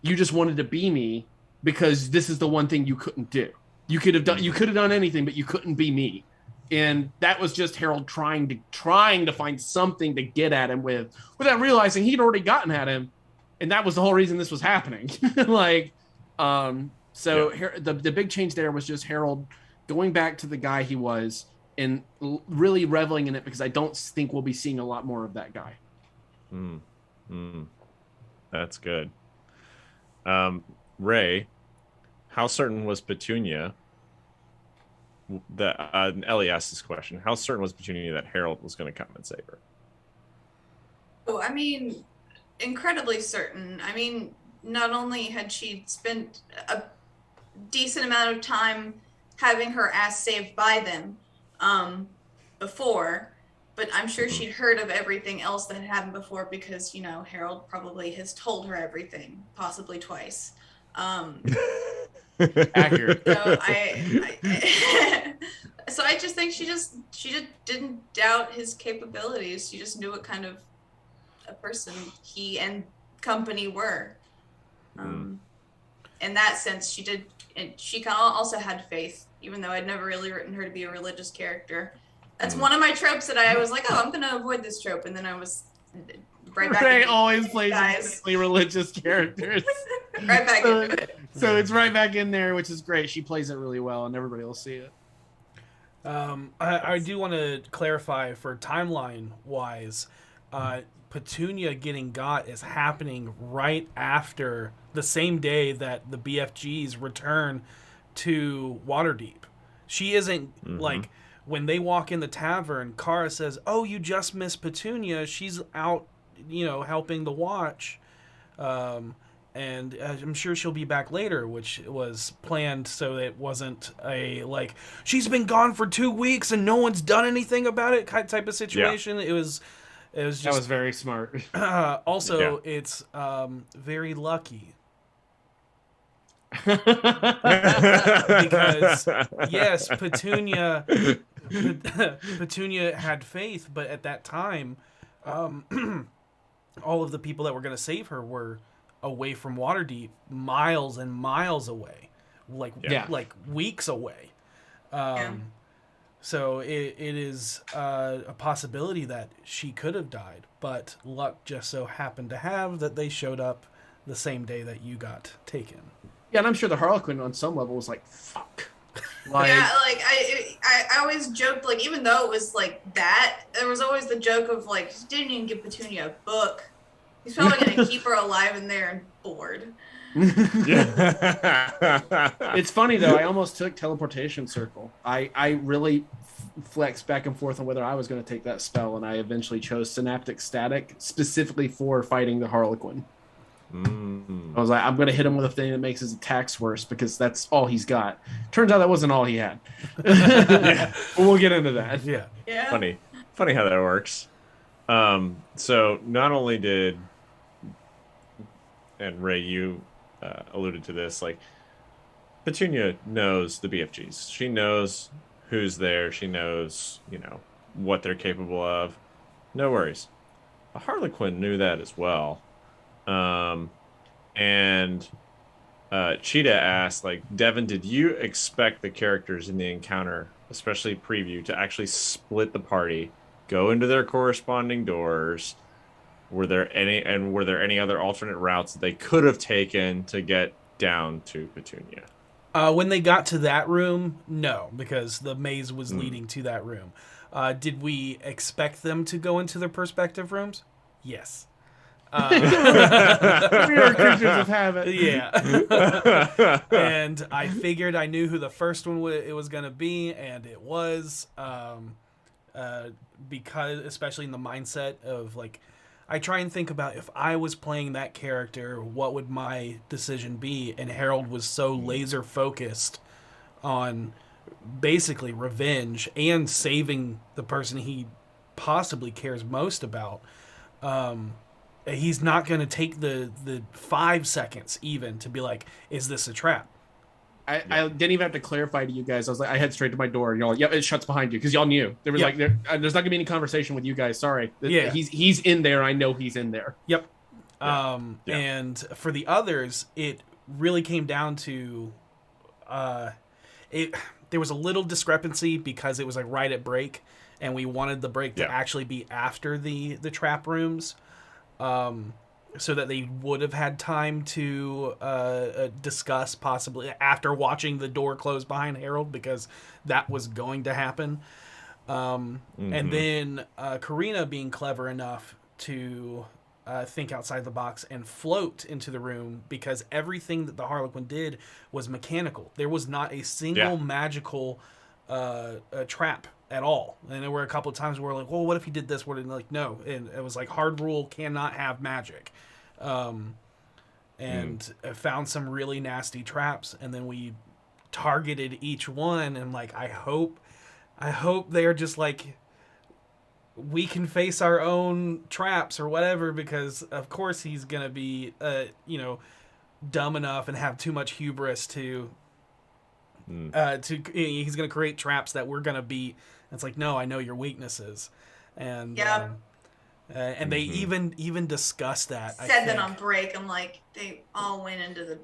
You just wanted to be me because this is the one thing you couldn't do. You could have done anything, but you couldn't be me. And that was just Harold trying to find something to get at him with, without realizing he'd already gotten at him. And that was the whole reason this was happening. The big change there was just Harold going back to the guy he was and really reveling in it, because I don't think we'll be seeing a lot more of that guy.
That's good. Ray, how certain was Petunia that Ellie asked this question? How certain was Petunia that Harold was going to come and save her?
Oh, I mean, incredibly certain. I mean, not only had she spent a decent amount of time having her ass saved by them before, but I'm sure she'd heard of everything else that had happened before, because, you know, Harold probably has told her everything, possibly twice.
Accurate.
So I just think she just didn't doubt his capabilities. She just knew what kind of a person he and company were. In that sense, she did, and she also had faith, even though I'd never really written her to be a religious character. That's one of my tropes that I was like, oh, I'm going to avoid this trope, and then I was right back.
Ray always plays intensely religious characters.
Right back into it.
So it's right back in there, which is great. She plays it really well, and everybody will see it.
I do want to clarify for timeline-wise, Petunia getting got is happening right after the same day that the BFGs return to Waterdeep. She isn't, like, when they walk in the tavern, Kara says, oh, you just missed Petunia. She's out, you know, helping the watch. And I'm sure she'll be back later, which was planned so it wasn't a, like, she's been gone for 2 weeks and no one's done anything about it type of situation. Yeah. It was just...
That was very smart.
It's very lucky. Because, yes, Petunia had faith, but at that time, all of the people that were going to save her were away from Waterdeep, miles and miles away, like weeks away. So it is a possibility that she could have died, but luck just so happened to have that they showed up the same day that you got taken.
Yeah, and I'm sure the Harlequin on some level was like, fuck.
Like, yeah, like I always joked, like, even though it was like that, there was always the joke of like, he didn't even give Petunia a book. He's probably gonna keep her alive in there and bored.
It's funny though. I almost took teleportation circle. I really flexed back and forth on whether I was going to take that spell, and I eventually chose synaptic static specifically for fighting the Harlequin. I was like, I'm going to hit him with a thing that makes his attacks worse because that's all he's got. Turns out that wasn't all he had. But we'll get into that.
Yeah.
Funny how that works. So not only did, and Ray, you alluded to this, like, Petunia knows the BFGs. She knows who's there. She knows, what they're capable of. No worries. The Harlequin knew that as well. And Cheetah asked, like, Devan, did you expect the characters in the encounter, especially preview, to actually split the party, go into their corresponding doors? Were there any other alternate routes that they could have taken to get down to Petunia?
When they got to that room, no, because the maze was leading to that room. Did we expect them to go into their perspective rooms? Yes.
We are creatures of habit.
Yeah. And I figured I knew who the first one it was going to be, and it was because, especially in the mindset of, like, I try and think about if I was playing that character, what would my decision be? And Harold was so laser focused on basically revenge and saving the person he possibly cares most about. He's not going to take the 5 seconds even to be like, is this a trap?
I didn't even have to clarify to you guys. I was like, I head straight to my door, and y'all, yep, it shuts behind you, because y'all knew. There was there's not gonna be any conversation with you guys. Sorry.
Yeah.
He's in there. I know he's in there.
Yep. And for the others, it really came down to there was a little discrepancy because it was like right at break, and we wanted the break to actually be after the trap rooms. So that they would have had time to discuss possibly after watching the door close behind Harold, because that was going to happen. And then Karina being clever enough to think outside the box and float into the room, because everything that the Harlequin did was mechanical. There was not a single magical trap at all. And there were a couple of times where we're like, well, what if he did this? What? Like, no. And it was like, hard rule, cannot have magic. And found some really nasty traps, and then we targeted each one, and like, I hope they're just like, we can face our own traps or whatever, because of course he's gonna be dumb enough and have too much hubris to he's gonna create traps that we're gonna beat. It's like, no, I know your weaknesses. And and they even discussed that.
Said that on break. I'm like, they all went into the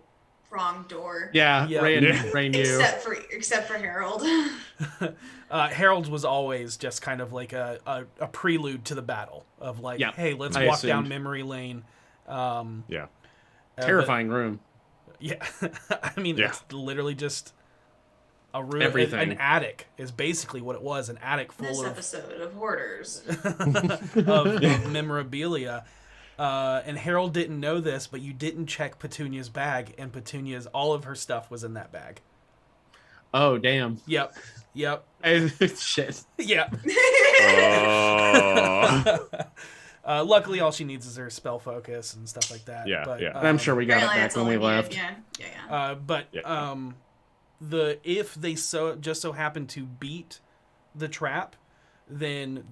wrong door.
Yeah. Ray knew.
Except for Harold.
Harold was always just kind of like a prelude to the battle of like, hey, let's walk down memory lane.
Terrifying room.
Yeah. I mean, it's literally just a room.
Everything.
An attic is basically what it was. An attic full
this
of
episode of hoarders.
of memorabilia. And Harold didn't know this, but you didn't check Petunia's bag, and all of her stuff was in that bag.
Oh, damn.
Yep.
Shit.
Yeah. Luckily, all she needs is her spell focus and stuff like that.
I'm sure we got it back when we left.
If they just so happened to beat the trap, then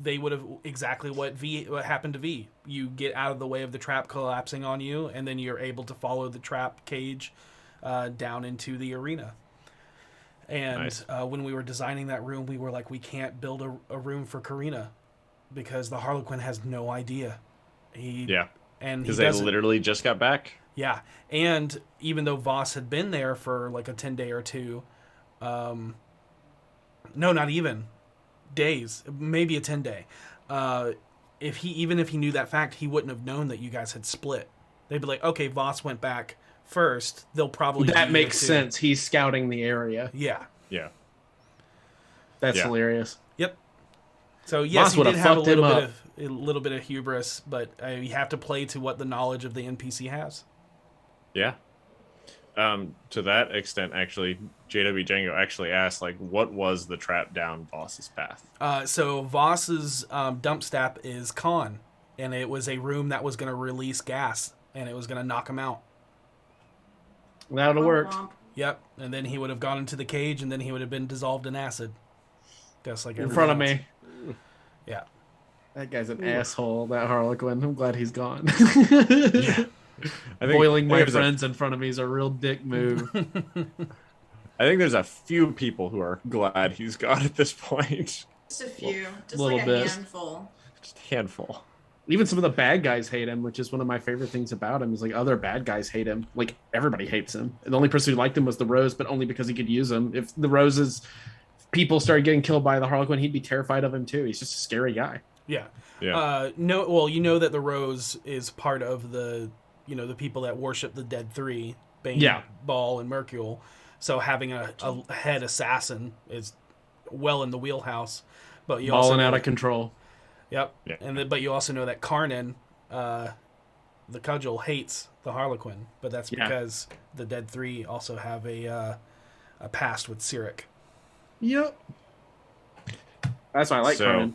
they would have exactly what happened to V. You get out of the way of the trap collapsing on you, and then you're able to follow the trap cage down into the arena. And when we were designing that room, we were like, we can't build a room for Karina, because the Harlequin has no idea. Because
they literally just got back.
Yeah, and even though Voss had been there for like a 10-day or two, no, not even days, maybe a 10-day. If he knew that fact, he wouldn't have known that you guys had split. They'd be like, okay, Voss went back first. They'll probably
that makes sense. He's scouting the area.
Yeah.
That's hilarious.
Yep. So yes,
Voss
he did have a little bit of hubris, but you have to play to what the knowledge of the NPC has.
Yeah. To that extent, actually, JW Django actually asked, like, what was the trap down Voss's path?
So Voss's dump step is Khan, and it was a room that was going to release gas, and it was going to knock him out.
That would have worked.
Yep, and then he would have gone into the cage, and then he would have been dissolved in acid. Just like
in front of me.
Yeah.
That guy's an asshole, that Harlequin. I'm glad he's gone.
I think
Boiling my
there's
friends in front of me is a real dick move.
I think there's a few people who are glad he's gone at this point.
Just a few, just
little
like a
bit.
handful.
Just a handful.
Even some of the bad guys hate him, which is one of my favorite things about him. Is like other bad guys hate him. Like everybody hates him. The only person who liked him was the Rose, but only because he could use him. If the Rose's people started getting killed by the Harlequin, he'd be terrified of him too. He's just a scary guy.
Yeah.
Yeah.
No. Well, you know that the Rose is part of the, the people that worship the Dead Three, Bane,
Yeah.
Ball, and Mercule. So having a head assassin is well in the wheelhouse. But you also
Balling
know
out of
that-
control.
Yep.
Yeah.
But you also know that Karnan, the Cudgel, hates the Harlequin, but that's because the Dead Three also have a past with Cyric.
Yep. That's why I like
So-
Carmen.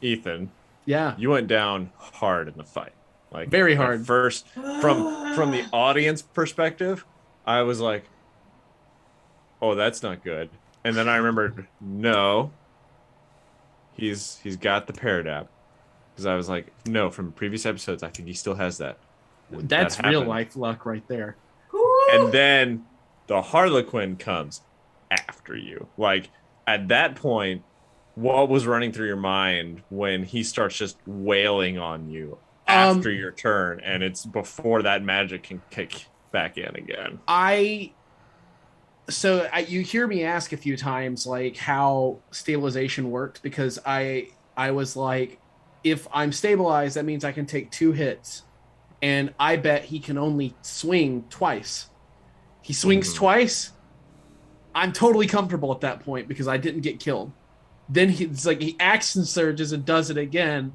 Ethan,
Yeah.
you went down hard in the fight. Like
Very
at
hard.
First, from the audience perspective, I was like, "Oh, that's not good." And then I remembered, no, he's got the Paradap. Because I was like, no, from previous episodes, I think he still has that. And
That's
that
real
happened.
life luck right there.
And then the Harlequin comes after you. Like, at that point, what was running through your mind when he starts just wailing on you after your turn, and it's before that magic can kick back in again?
You hear me ask a few times like how stabilization worked, because I was like, if I'm stabilized, that means I can take 2 hits, and I bet he can only swing twice. He swings twice. I'm totally comfortable at that point because I didn't get killed. Then he action surges and does it again.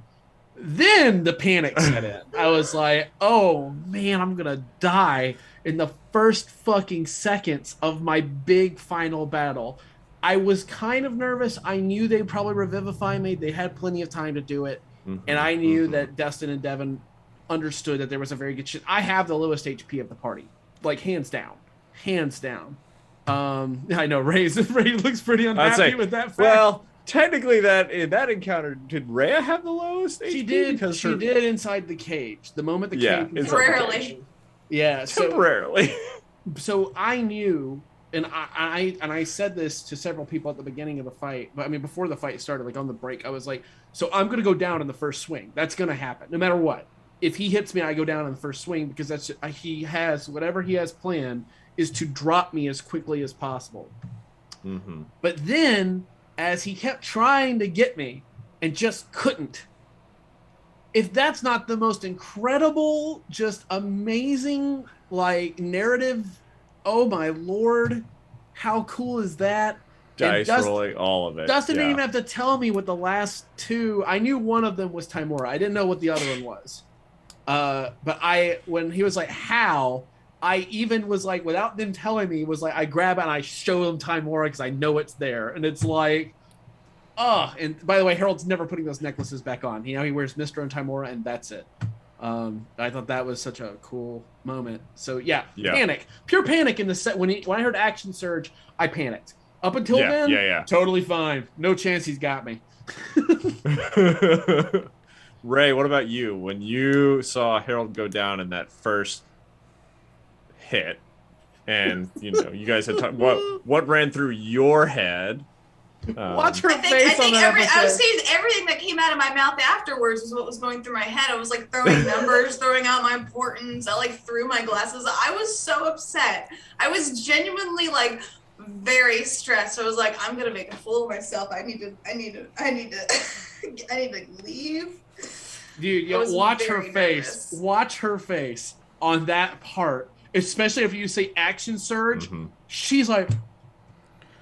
Then the panic set in. I was like, oh man, I'm gonna die in the first fucking seconds of my big final battle. I was kind of nervous. I knew they'd probably revivify me. They had plenty of time to do it. And I knew that Dustin and Devan understood that there was a very good shit. I have the lowest HP of the party. Like, hands down. Hands down. I know, Ray looks pretty unhappy with that fact.
Well, technically, that encounter, did Rhea have the lowest HP?
She did.
Because
She did inside the cage. The moment the cage was
Temporarily.
Yeah.
Temporarily.
So I knew, and I said this to several people at the beginning of the fight, but I mean before the fight started, like on the break, I was like, so I'm gonna go down in the first swing. That's gonna happen, no matter what. If he hits me, I go down in the first swing, because that's he has whatever he has planned is to drop me as quickly as possible.
Mm-hmm.
But then, as he kept trying to get me and just couldn't, if that's not the most incredible, just amazing, like, narrative, oh my lord, how cool is that?
Dice rolling, all of it.
Dustin didn't even have to tell me what the last 2. I knew one of them was Timora. I didn't know what the other one was. But when he was like, how? I even was like, without them telling me, was like, I grab it and I show them Timora because I know it's there. And it's like, and by the way, Harold's never putting those necklaces back on. He wears Mistro and Timora, and that's it. I thought that was such a cool moment. So yeah. Panic, pure panic in the set. When I heard action surge, I panicked. Up until then, totally fine. No chance he's got me.
Ray, what about you? When you saw Harold go down in that first hit, and you guys had talked, what ran through your head?
Watch her
I
face on
think
that episode.
I was saying everything that came out of my mouth afterwards was what was going through my head. I was like throwing numbers, throwing out my importance. I like threw my glasses. I was so upset. I was genuinely like very stressed. I was like, I'm gonna make a fool of myself. I need to leave.
Dude, watch her face.
Nervous.
Watch her face on that part, especially if you say action surge.
Mm-hmm.
She's like,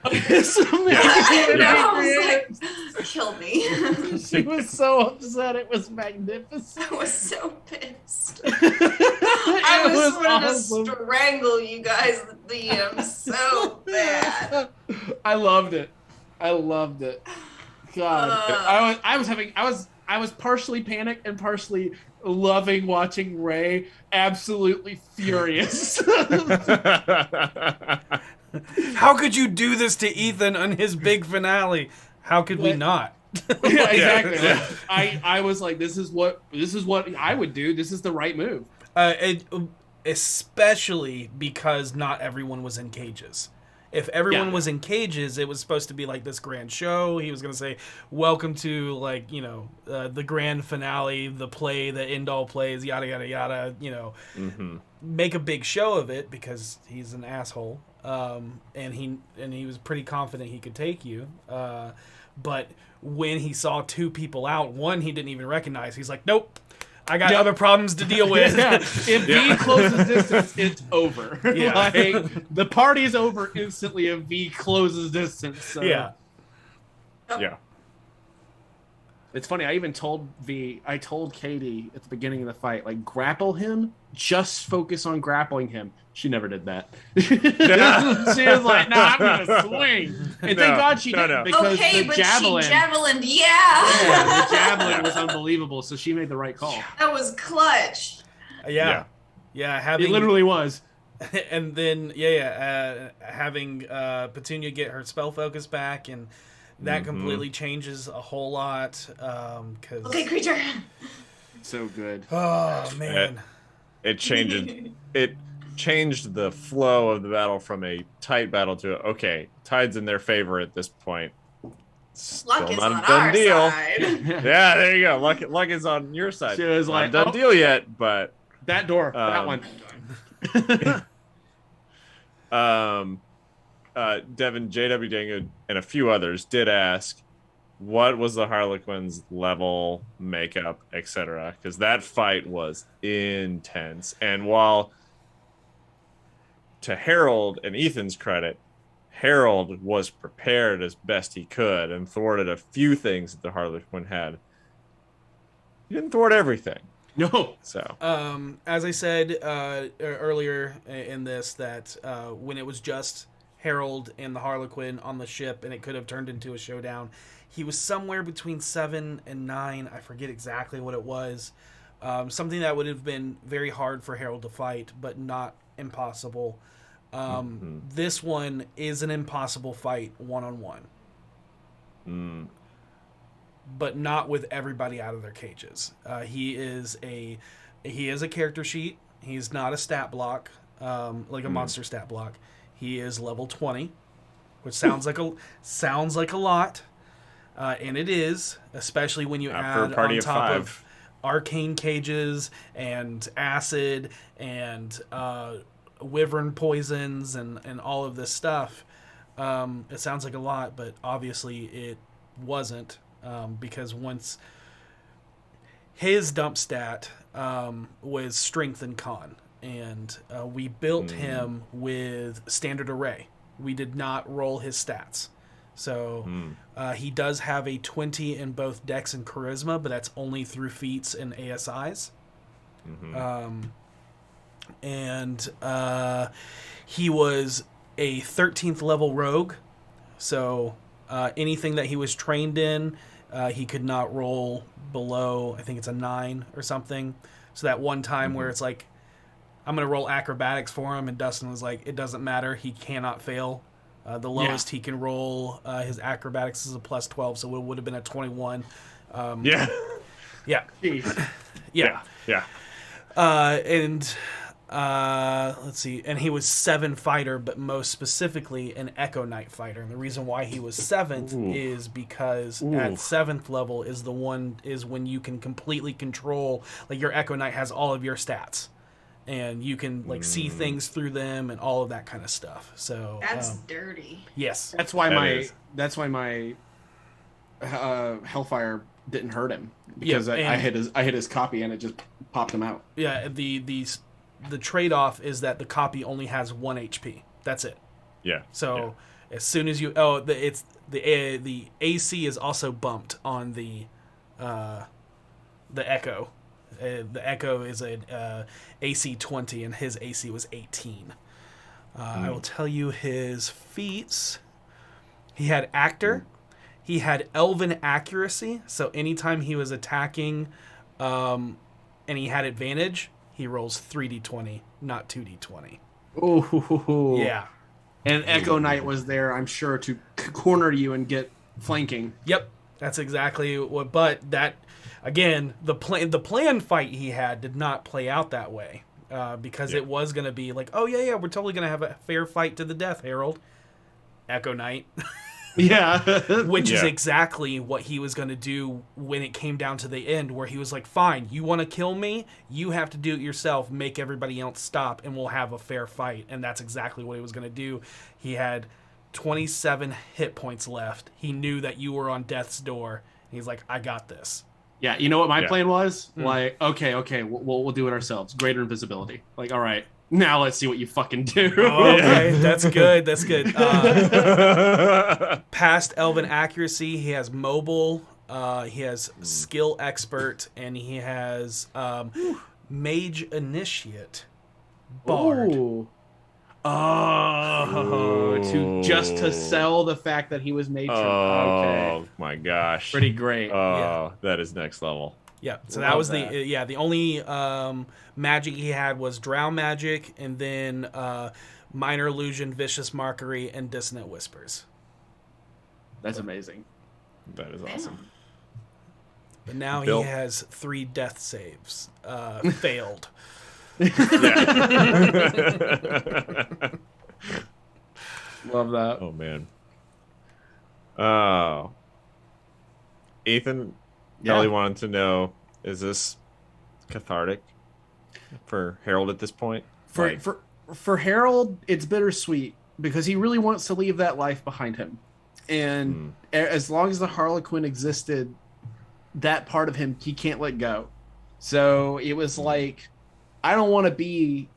it's amazing.
I was like, kill me.
She was so upset. It was magnificent.
I was so pissed.
I
I was going to strangle you guys at the DM so bad.
I loved it. God, I was partially panicked and partially loving watching Ray absolutely furious.
How could you do this to Ethan on his big finale? How could we not?
Yeah, exactly.
Yeah.
I was like, this is what I would do. This is the right move.
Especially because not everyone was in cages. If everyone
Yeah.
was in cages, it was supposed to be like this grand show. He was going to say, "Welcome to the grand finale, the play, the end all plays, yada yada yada." Make a big show of it because he's an asshole. And he was pretty confident he could take you. But when he saw two people out, one he didn't even recognize. He's like, "Nope. I got other problems to deal with."
Yeah. If V closes distance, it's over.
Yeah.
Like, the party's over instantly if V closes distance. So.
Yeah.
Yeah.
It's funny, I told Katie at the beginning of the fight, like, grapple him, just focus on grappling him. She never did that. She was like, no, I'm going to swing. And thank God she didn't, because
okay,
the
but
javelin.
she javelined,
Yeah, the javelin was unbelievable, so she made the right call.
That was clutch.
Yeah. Having,
It literally was.
And then, having Petunia get her spell focus back, and that completely changes a whole lot.
Okay, creature.
So good.
Oh, man.
It changed the flow of the battle from a tight battle to okay, tide's in their favor at this point.
Luck
Still
is
not
on
a done
our
deal.
side.
Yeah, there you go. Luck is on your side.
She was like,
not a done deal yet, but
that door, that one.
Devan, JW Dango, and a few others did ask, what was the Harlequin's level, makeup, etc.? Because that fight was intense. And while, to Harold and Ethan's credit, Harold was prepared as best he could and thwarted a few things that the Harlequin had. He didn't thwart everything.
No.
So,
as I said earlier in this, that when it was just Harold and the Harlequin on the ship and it could have turned into a showdown, he was somewhere between 7 and 9. I forget exactly what it was. Something that would have been very hard for Harold to fight, but not impossible. This one is an impossible fight one-on-one. But not with everybody out of their cages. He is a character sheet. He's not a stat block, like a monster stat block. He is level 20, which sounds like a lot, and it is, especially when you add
for a party
on
of
top
5.
of arcane cages and acid and wyvern poisons and all of this stuff. It sounds like a lot, but obviously it wasn't. Because once his dump stat was strength and con, and we built him with standard array. We did not roll his stats. So he does have a 20 in both Dex and Charisma, but that's only through feats and ASIs. And he was a 13th level rogue, so anything that he was trained in, he could not roll below, I think it's a 9 or something. So that one time where it's like, I'm going to roll acrobatics for him, and Dustin was like, it doesn't matter, he cannot fail. The lowest he can roll his acrobatics is a plus 12, so it would have been a 21.
Yeah.
And let's see, and he was 7 fighter, but most specifically an Echo Knight fighter. And the reason why he was 7th is because at 7th level is when you can completely control, like, your Echo Knight has all of your stats, and you can see things through them and all of that kind of stuff. So
That's dirty.
Yes,
That's why my Hellfire didn't hurt him, because I hit his copy and it just popped him out.
Yeah, the trade-off is that the copy only has 1 HP. That's it.
Yeah.
So as soon as you the AC is also bumped on the Echo. The Echo is a AC 20, and his AC was 18. I will tell you his feats. He had Actor. He had Elven Accuracy. So anytime he was attacking, and he had advantage, he rolls 3d20, not 2d20.
Oh,
Yeah.
And Echo Knight was there, I'm sure, to corner you and get flanking.
Yep. That's exactly what. But that, again, the planned fight he had did not play out that way, because it was going to be like, oh yeah, we're totally going to have a fair fight to the death, Harold. Echo Knight.
Yeah.
Which is exactly what he was going to do when it came down to the end, where he was like, fine, you want to kill me? You have to do it yourself, make everybody else stop, and we'll have a fair fight. And that's exactly what he was going to do. He had 27 hit points left. He knew that you were on death's door. He's like, I got this.
Yeah, you know what my plan was? Like, okay, we'll do it ourselves. Greater invisibility. Like, all right, now let's see what you fucking do.
Oh, okay, that's good. That's good. Past Elven accuracy, he has mobile. He has skill expert, and he has mage initiate. Bard.
Ooh. Oh, to sell the fact that he was matron.
Oh my gosh,
pretty great.
Oh, that is next level.
Yeah, so that was the only magic he had was drow magic, and then minor illusion, vicious mockery, and dissonant whispers.
That's amazing.
That is awesome.
But now
Bill.
he has 3 death saves failed.
Love that.
Oh man. Oh. Ethan, Kelly wanted to know: is this cathartic for Harold at this point?
For Harold, it's bittersweet because he really wants to leave that life behind him, and as long as the Harlequin existed, that part of him he can't let go. So it was like, I don't want to be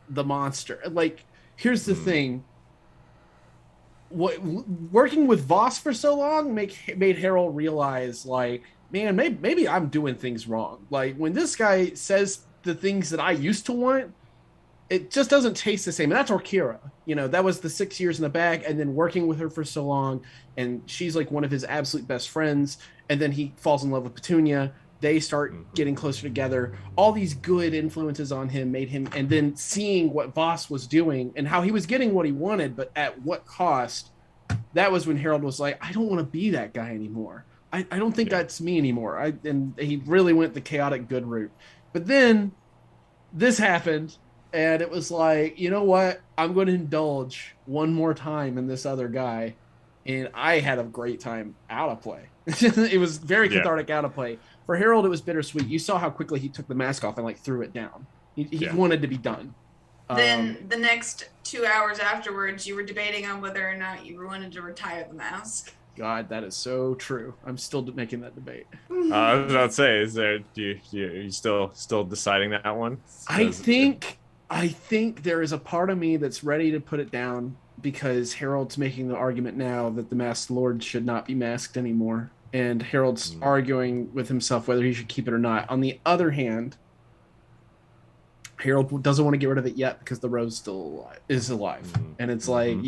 the monster. Like, here's the thing. Working with Voss for so long made Harold realize, like, man, maybe I'm doing things wrong. Like, when this guy says the things that I used to want, it just doesn't taste the same. And that's Orkira. You know, that was the 6 years in the bag, and then working with her for so long, and she's like one of his absolute best friends, and then he falls in love with Petunia. They start getting closer together. All these good influences on him made him, and then seeing what Voss was doing and how he was getting what he wanted, but at what cost, that was when Harold was like, I don't want to be that guy anymore. I don't think that's me anymore. And he really went the chaotic good route. But then this happened, and it was like, you know what? I'm going to indulge one more time in this other guy. And I had a great time out of play. It was very cathartic out of play. For Harold, it was bittersweet. You saw how quickly he took the mask off and like threw it down. He wanted to be done.
Then the next 2 hours afterwards, you were debating on whether or not you wanted to retire the mask.
God, that is so true. I'm still making that debate.
I was about to say, is there? Are you still deciding that one?
I think there is a part of me that's ready to put it down because Harold's making the argument now that the Masked Lord should not be masked anymore. And Harold's arguing with himself whether he should keep it or not. On the other hand, Harold doesn't want to get rid of it yet because the rose is alive. And it's like,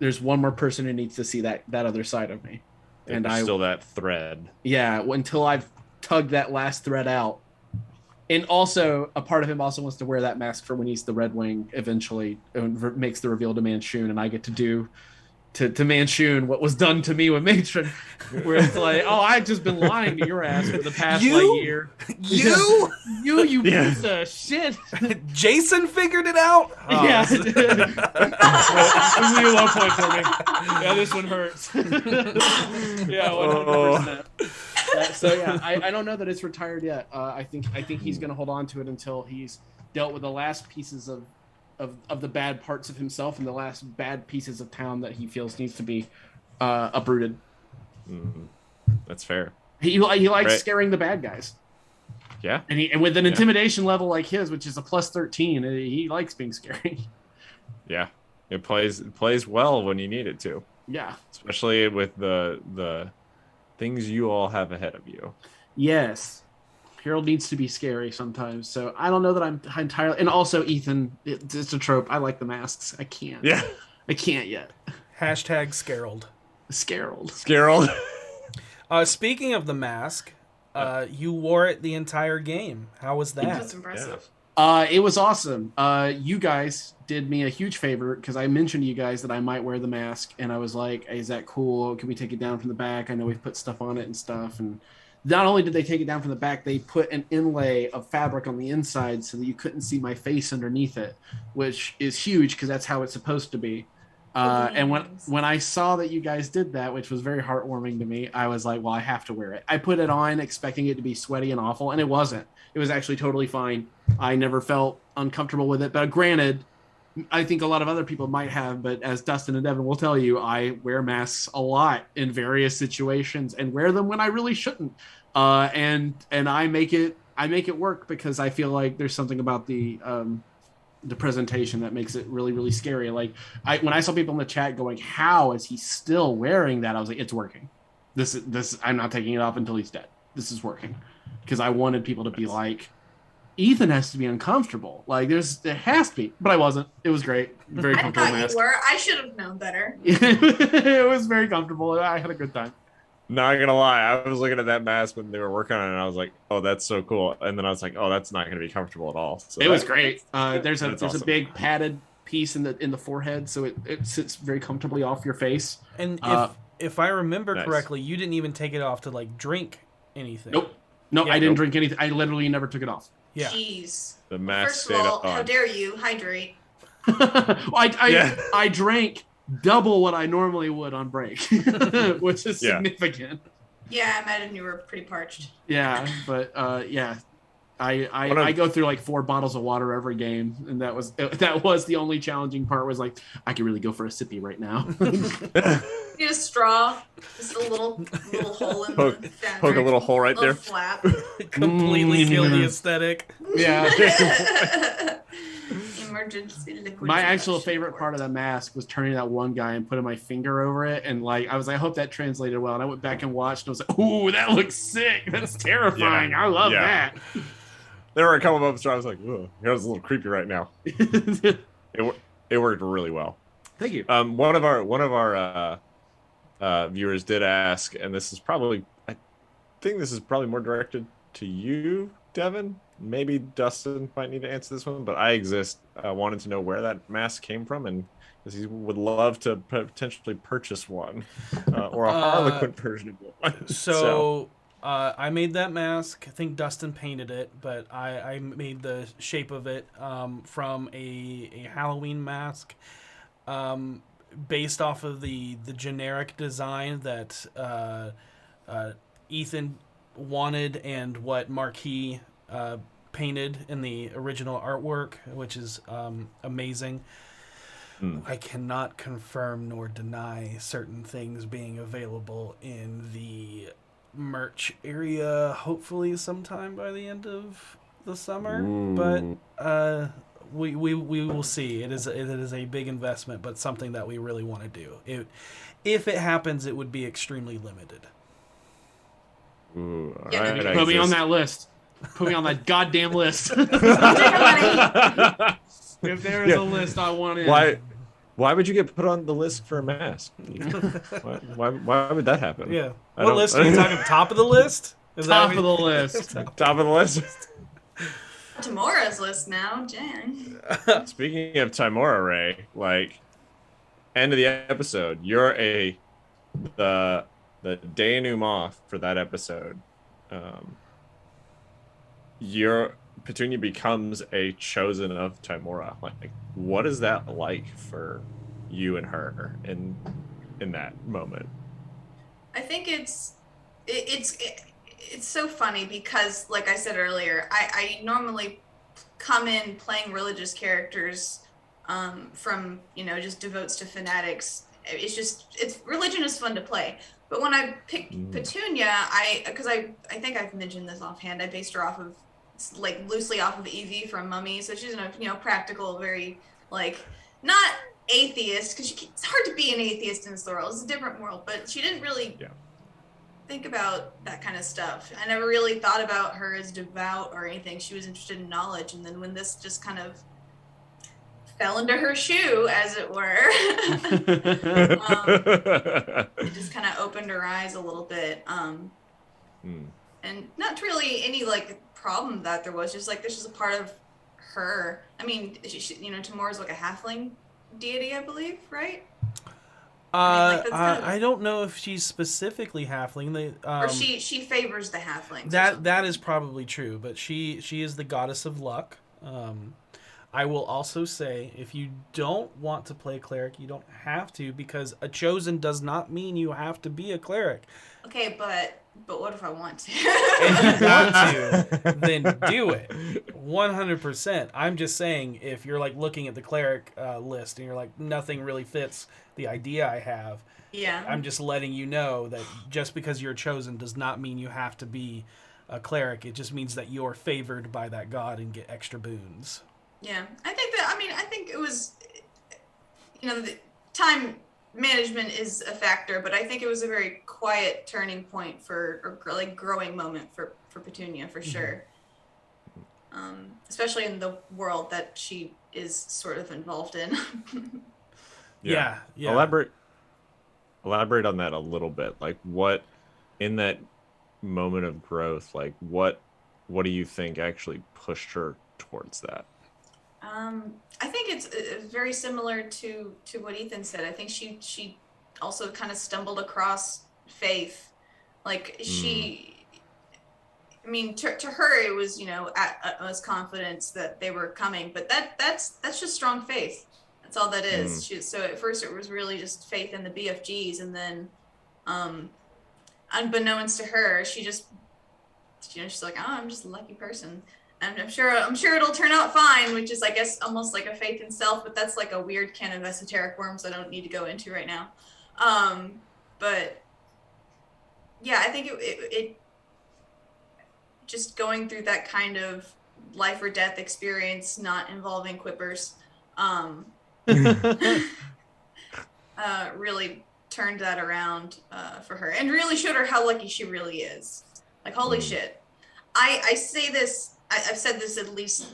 there's one more person who needs to see that other side of me.
And there's still that thread.
Yeah, until I've tugged that last thread out. And also, a part of him also wants to wear that mask for when he's the Red Wing eventually, and makes the reveal to Manchun, and I get to do to Manchun what was done to me with Matron, where it's like, oh, I've just been lying to your ass for the past year. You piece of shit.
Jason figured it out?
Oh, yeah. This is a new low point for me. Yeah, this one hurts. Yeah, 100%. So yeah, I don't know that it's retired yet. I think he's going to hold on to it until he's dealt with the last pieces of the bad parts of himself and the last bad pieces of town that he feels needs to be uprooted.
That's fair.
He likes scaring the bad guys.
Yeah,
and with an intimidation level like his, which is a plus 13, he likes being scary.
Yeah, it plays well when you need it to.
Yeah,
especially with the things you all have ahead of you.
Yes. Harold needs to be scary sometimes, so I don't know that I'm entirely... And also, Ethan, it's a trope. I like the masks. I can't.
Yeah.
I can't yet.
Hashtag Scarold.
Scarold.
Speaking of the mask, you wore it the entire game. How was that?
That's impressive.
It was awesome. You guys did me a huge favor because I mentioned to you guys that I might wear the mask, and I was like, "Hey, is that cool? Can we take it down from the back? I know we've put stuff on it and stuff." And not only did they take it down from the back, they put an inlay of fabric on the inside so that you couldn't see my face underneath it, which is huge because that's how it's supposed to be. And when I saw that you guys did that, which was very heartwarming to me, I was like, well, I have to wear it. I put it on expecting it to be sweaty and awful, and it wasn't. It was actually totally fine. I never felt uncomfortable with it. But granted, I think a lot of other people might have, but as Dustin and Devan will tell you, I wear masks a lot in various situations and wear them when I really shouldn't. And I make it work because I feel like there's something about the presentation that makes it really, really scary. Like when I saw people in the chat going, how is he still wearing that? I was like, it's working. This I'm not taking it off until he's dead. This is working. Because I wanted people to be like, Ethan has to be uncomfortable. Like there has to be, but I wasn't. It was great. Very comfortable
I thought
mask.
you were. I should have known better.
It was very comfortable. I had a good time.
Not gonna lie, I was looking at that mask when they were working on it, and I was like, "Oh, that's so cool." And then I was like, "Oh, that's not gonna be comfortable at all." So
It was great. There's
awesome.
a big padded piece in the forehead, so it sits very comfortably off your face.
And if I remember
Nice.
correctly, you didn't even take it off to like drink anything.
Nope. No,
Yeah.
I didn't drink anything. I literally never took it off.
Yeah.
Jeez.
The mask
First
stayed
of all,
on.
how dare you hydrate?
I drank double what I normally would on break, which is
Yeah.
significant.
Yeah, I imagine you were pretty parched.
Yeah, but yeah, I go through like 4 bottles of water every game, and that was the only challenging part. Was like I could really go for a sippy right now.
Need a straw, just a little hole in the fabric.
Poke a little hole right there.
Flap.
Completely kill the aesthetic.
Yeah.
Emergency liquid.
My actual
injection
favorite
port.
part of the mask was turning that one guy and putting my finger over it, and like I was like, I hope that translated well. And I went back and watched, and I was like, ooh, that looks sick. That's terrifying.
Yeah.
I love
Yeah.
that.
There were a couple moments where I was like, "Ugh, it's a little creepy right now." It worked really well.
Thank you.
One of our viewers did ask, and this is probably, I think this is probably more directed to you, Devan. Maybe Dustin might need to answer this one, but I wanted to know where that mask came from, and because he would love to potentially purchase one, or a Harlequin version of one.
So I made that mask. I think Dustin painted it, but I made the shape of it from a Halloween mask, based off of the generic design that Ethan wanted and what Marquis painted in the original artwork, which is amazing. I cannot confirm nor deny certain things being available in the merch area, hopefully sometime by the end of the summer. But we will see. It is a big investment, but something that we really want to do. If it happens, it would be extremely limited.
Ooh, all
Yeah,
right,
Put me on that list. Put me on that goddamn list. If there is a list, I want it.
Why would you get put on the list for a mask? Why would that happen?
Yeah. What list are you talking? Top of the list? Is
Top
that
of the list.
Top of the list.
Timora's list now, Jen.
Speaking of Timora, Ray, like end of the episode, you're the denouement for that episode. Petunia becomes a chosen of Timora. Like, what is that like for you and her in that moment?
I think it's so funny because, like I said earlier, I normally come in playing religious characters from just devotes to fanatics. It's religion is fun to play. But when I picked Petunia, because I think I've mentioned this offhand, I based her off of loosely off of Evie from Mummy, so she's a practical, very not atheist, because it's hard to be an atheist in this world. It's a different world, but she didn't really think about that kind of stuff. I never really thought about her as devout or anything. She was interested in knowledge, and then when this just kind of fell into her shoe, as it were, it just kind of opened her eyes a little bit. And not really any problem that there was, just this is a part of her. I mean, Tamora's like a halfling deity, I believe, right? That's kind of,
I don't know if she's specifically halfling.
or she favors the halflings.
That is probably true, but she is the goddess of luck. I will also say, if you don't want to play cleric, you don't have to, because a chosen does not mean you have to be a cleric.
Okay, but what if I want to?
If you want to, then do it. 100%. I'm just saying, if you're like looking at the cleric list and you're like, nothing really fits the idea I have.
Yeah.
I'm just letting you know that just because you're chosen does not mean you have to be a cleric. It just means that you're favored by that god and get extra boons.
Yeah, I think it was, the time management is a factor, but I think it was a very quiet turning point or like growing moment for Petunia, for sure. Especially in the world that she is sort of involved in.
Yeah.
Elaborate on that a little bit. Like, what in that moment of growth, like what do you think actually pushed her towards that?
I think it's very similar to what Ethan said. I think she also kind of stumbled across faith. Like to her it was, at utmost confidence that they were coming, but that's just strong faith. That's all that is. So at first it was really just faith in the BFGs, and then unbeknownst to her, she just, she's like, oh, I'm just a lucky person. And I'm sure it'll turn out fine, which is, I guess, almost like a faith in self, but that's like a weird can of esoteric worms I don't need to go into right now. But yeah, I think it just going through that kind of life or death experience, not involving quippers, really turned that around for her, and really showed her how lucky she really is. Like, holy shit. I say this, I've said this at least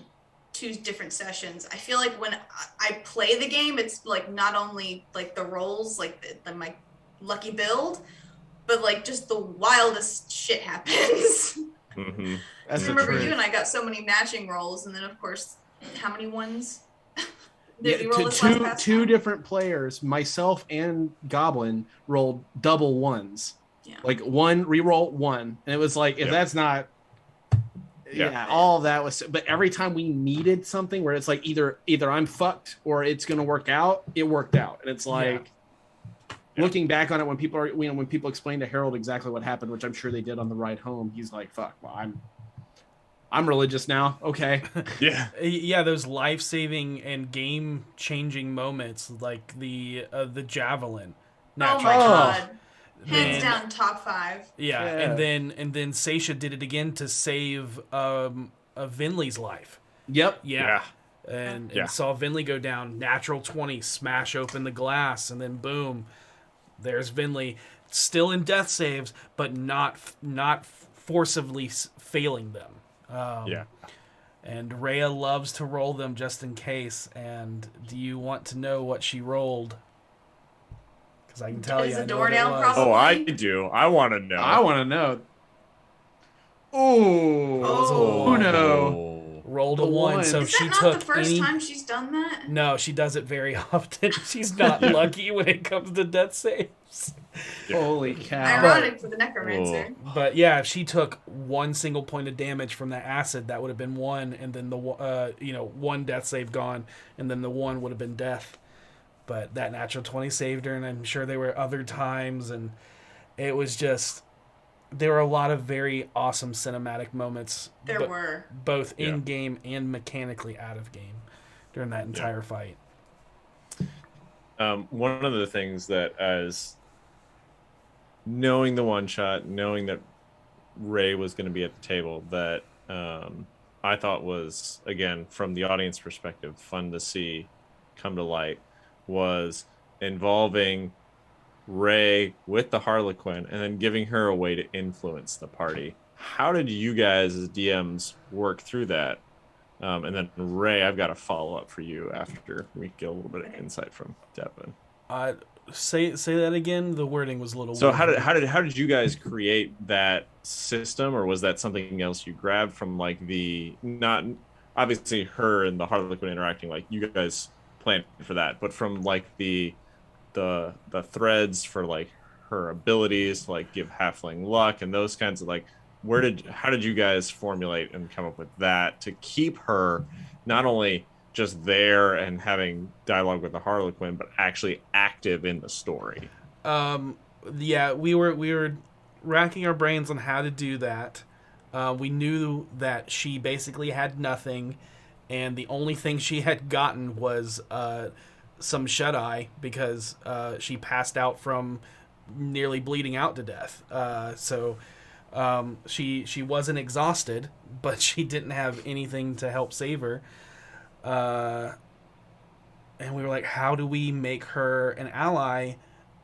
2 different sessions. I feel like when I play the game, it's like not only like the rolls, like my lucky build, but like just the wildest shit happens.
Mm-hmm.
I remember you and I got so many matching rolls, and then of course, how many ones did we roll this last past
two
time?
different players, myself and Goblin, rolled double ones.
Yeah.
Like one reroll one, and it was like, if that's not. Yeah, all of that was, but every time we needed something where it's like either I'm fucked or it's going to work out, it worked out. And it's like, looking back on it, when people explain to Harold exactly what happened, which I'm sure they did on the ride home, he's like, fuck, well, I'm religious now. Okay.
Yeah, those life-saving and game-changing moments, like the javelin.
Oh my god. Hands down, top 5.
Yeah, and then Seisha did it again to save Vinley's life.
Yep.
Yeah. And saw Vinley go down, natural 20, smash open the glass, and then boom, there's Vinley, still in death saves, but not forcibly failing them. And Rhea loves to roll them just in case. And do you want to know what she rolled? Because I can tell you.
I know what it was.
Oh, I do. I want to know.
Oh no!
Rolled a 1, so she took.
Is that not the first time she's done that?
No, she does it very often. She's not lucky when it comes to death saves.
Holy cow!
Ironic for the necromancer.
But yeah, if she took 1 single point of damage from that acid, that would have been 1, and then the 1 death save gone, and then the 1 would have been death. But that natural 20 saved her, and I'm sure there were other times, and it was just, there were a lot of very awesome cinematic moments.
There were.
Both in-game and mechanically out of game during that entire fight.
One of the things that, as knowing the one-shot, knowing that Ray was going to be at the table, that I thought was, again, from the audience perspective, fun to see come to light, was involving Ray with the Harlequin and then giving her a way to influence the party. How did you guys as DMs work through that? And then Ray, I've got a follow-up for you after we get a little bit of insight from Devan.
Say that again. The wording was a little.
So
weird.
how did you guys create that system, or was that something else you grabbed from like the not obviously her and the Harlequin interacting, like you guys planned for that, but from like the threads for like her abilities to like give halfling luck and those kinds of like how did you guys formulate and come up with that to keep her not only just there and having dialogue with the Harlequin, but actually active in the story?
Yeah, we were racking our brains on how to do that. We knew that she basically had nothing, and the only thing she had gotten was some shut eye because she passed out from nearly bleeding out to death. She wasn't exhausted, but she didn't have anything to help save her. And we were like, how do we make her an ally,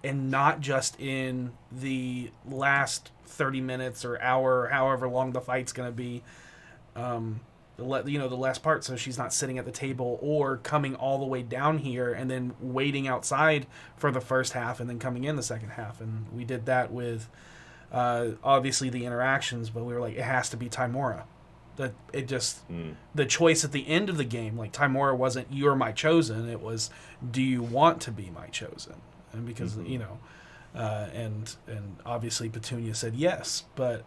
and not just in the last 30 minutes or hour, or however long the fight's going to be, the last part, so she's not sitting at the table or coming all the way down here and then waiting outside for the first half and then coming in the second half. And we did that with obviously the interactions, but we were like, it has to be Tymora. The choice at the end of the game, like Tymora wasn't "you're my chosen," it was "do you want to be my chosen?" And because and obviously Petunia said yes, but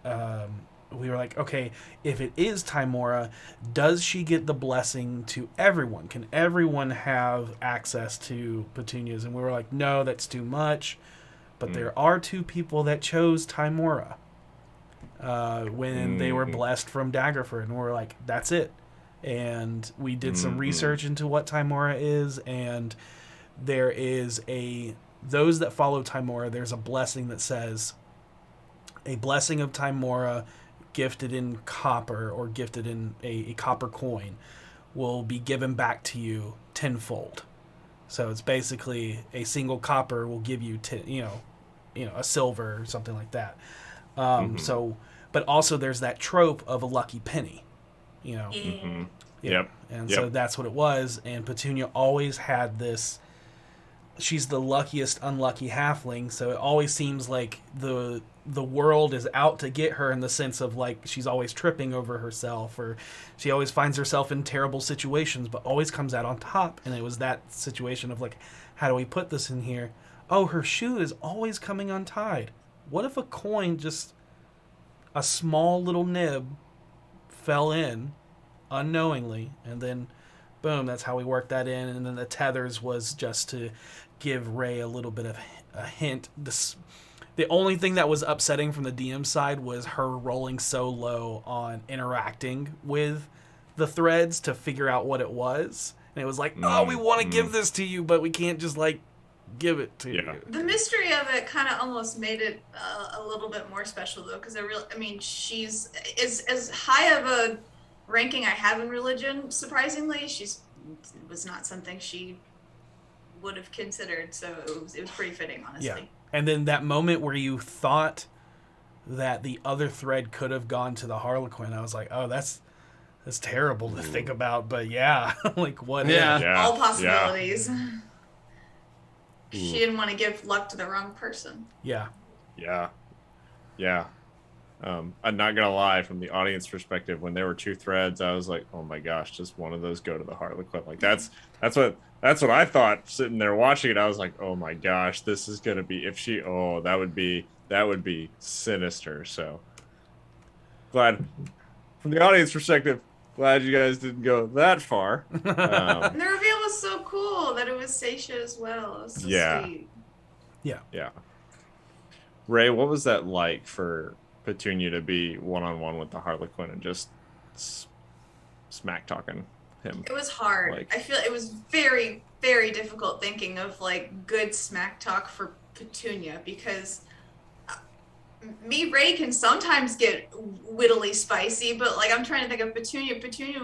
we were like, okay, if it is Tymora, does she get the blessing to everyone? Can everyone have access to Petunias? And we were like, no, that's too much. But there are two people that chose Tymora when they were blessed from Daggerford, and we're like, that's it. And we did some research into what Tymora is, and there is those that follow Tymora, there's a blessing that says, a blessing of Tymora gifted in copper or gifted in a copper coin will be given back to you tenfold. So it's basically a single copper will give you a silver or something like that. So, but also there's that trope of a lucky penny,
Yep.
So that's what it was. And Petunia always had this. She's the luckiest unlucky halfling, so it always seems like the world is out to get her, in the sense of like she's always tripping over herself, or she always finds herself in terrible situations but always comes out on top. And it was that situation of like, how do we put this in here? Oh, her shoe is always coming untied. What if a coin, just a small little nib, fell in unknowingly, and then boom, that's how we worked that in. And then the tethers was just to give Ray a little bit of a hint. The only thing that was upsetting from the DM side was her rolling so low on interacting with the threads to figure out what it was. And it was like, oh, we want to give this to you, but we can't just like give it to you.
The mystery of it kind of almost made it a little bit more special, though, because she's as high of a ranking I have in religion. Surprisingly, it was not something she would have considered, so it was pretty fitting, honestly.
Yeah. And then that moment where you thought that the other thread could have gone to the Harlequin, I was like, oh, that's terrible to think about, but yeah, like what?
Yeah.
All possibilities. She didn't want to give luck to the wrong person.
Yeah.
I'm not gonna lie, from the audience perspective, when there were two threads, I was like, oh my gosh, just one of those go to the Harlequin. Like that's what I thought sitting there watching it. I was like, oh my gosh, this is gonna be, that would be sinister. So glad, from the audience perspective, glad you guys didn't go that far.
And the reveal was so cool that it was Seisha as well. It was so sweet.
Yeah.
Ray, what was that like for Petunia to be one-on-one with the Harlequin and just smack talking him?
It was hard. I feel it was very, very difficult thinking of like good smack talk for Petunia, because Ray can sometimes get wittily spicy, but like I'm trying to think of Petunia. Petunia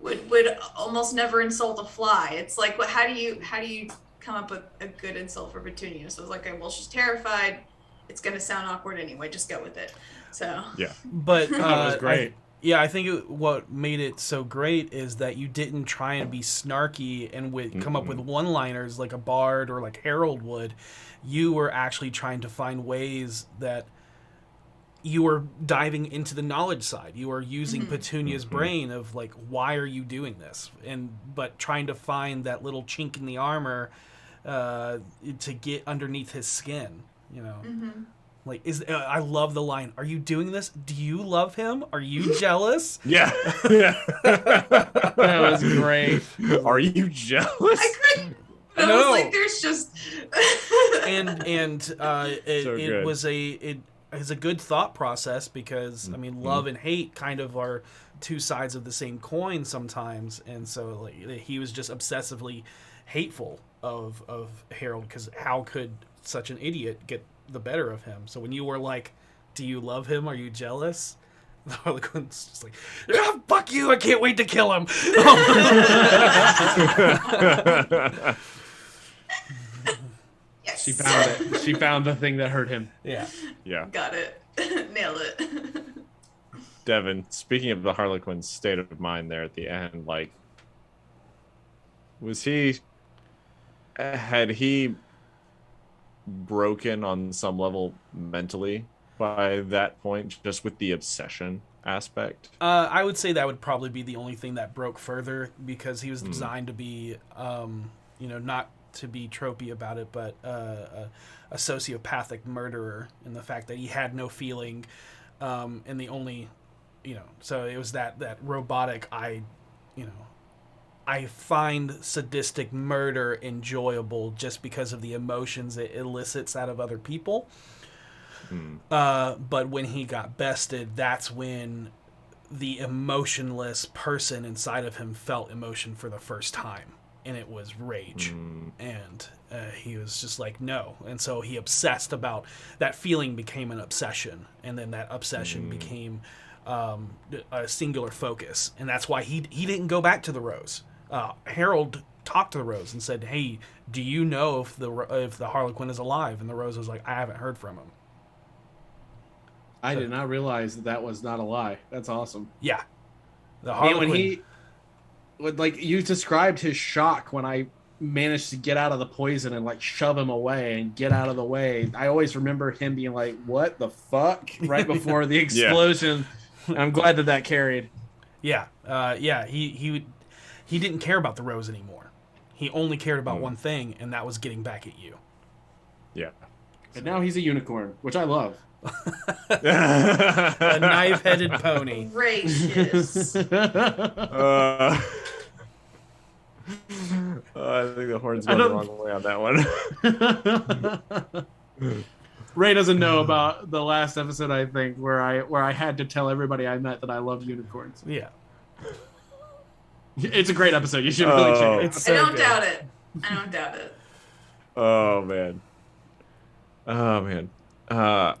would almost never insult a fly. It's like, how do you come up with a good insult for Petunia? So it's like, okay, well, she's terrified. It's gonna sound awkward anyway. Just go with it. So
yeah,
but
that was great.
I think what made it so great is that you didn't try and be snarky and come up with one-liners like a bard or like Harold would. You were actually trying to find ways that you were diving into the knowledge side. You were using Petunia's brain of like, why are you doing this? But trying to find that little chink in the armor to get underneath his skin. You know, like I love the line. Are you doing this? Do you love him? Are you jealous?
Yeah.
That was great.
Are you jealous?
I couldn't. I
No.
was like, there's just.
It was a good thought process because I mean, love and hate kind of are two sides of the same coin sometimes, and so like, he was just obsessively hateful of Harold because how could such an idiot get the better of him? So when you were like, "Do you love him? Are you jealous?" The Harlequin's just like, "Yeah, fuck you! I can't wait to kill him."
Yes.
She found it. She found the thing that hurt him.
Yeah.
Yeah.
Got it. Nailed it.
Devan, speaking of the Harlequin's state of mind there at the end, like, had he broken on some level mentally by that point, just with the obsession aspect?
I would say that would probably be the only thing that broke further because he was designed to be, not to be tropey about it, but a sociopathic murderer in the fact that he had no feeling, and the only, so it was that robotic. I find sadistic murder enjoyable just because of the emotions it elicits out of other people. But when he got bested, that's when the emotionless person inside of him felt emotion for the first time. And it was rage. And he was just like, no. And so he obsessed about that feeling became an obsession. And then that obsession became a singular focus. And that's why he didn't go back to the Rose. Harold talked to the Rose and said, hey, do you know if the Harlequin is alive? And the Rose was like, I haven't heard from him.
I did not realize that was not a lie. That's awesome.
Yeah. The
And
Harlequin...
like you described his shock when I managed to get out of the poison and like shove him away and get out of the way. I always remember him being like, what the fuck? Right before the explosion. Yeah. I'm glad that carried.
Yeah. He didn't care about the Rose anymore. He only cared about one thing, and that was getting back at you.
Yeah.
And now he's a unicorn, which I love.
A knife-headed pony.
Gracious.
I think the horn's going the wrong way on that one.
Ray doesn't know about the last episode, I think, where I had to tell everybody I met that I love unicorns.
Yeah.
It's a great episode. You should really check it out.
So
I don't
good.
doubt it. I don't doubt it.
Oh man.
I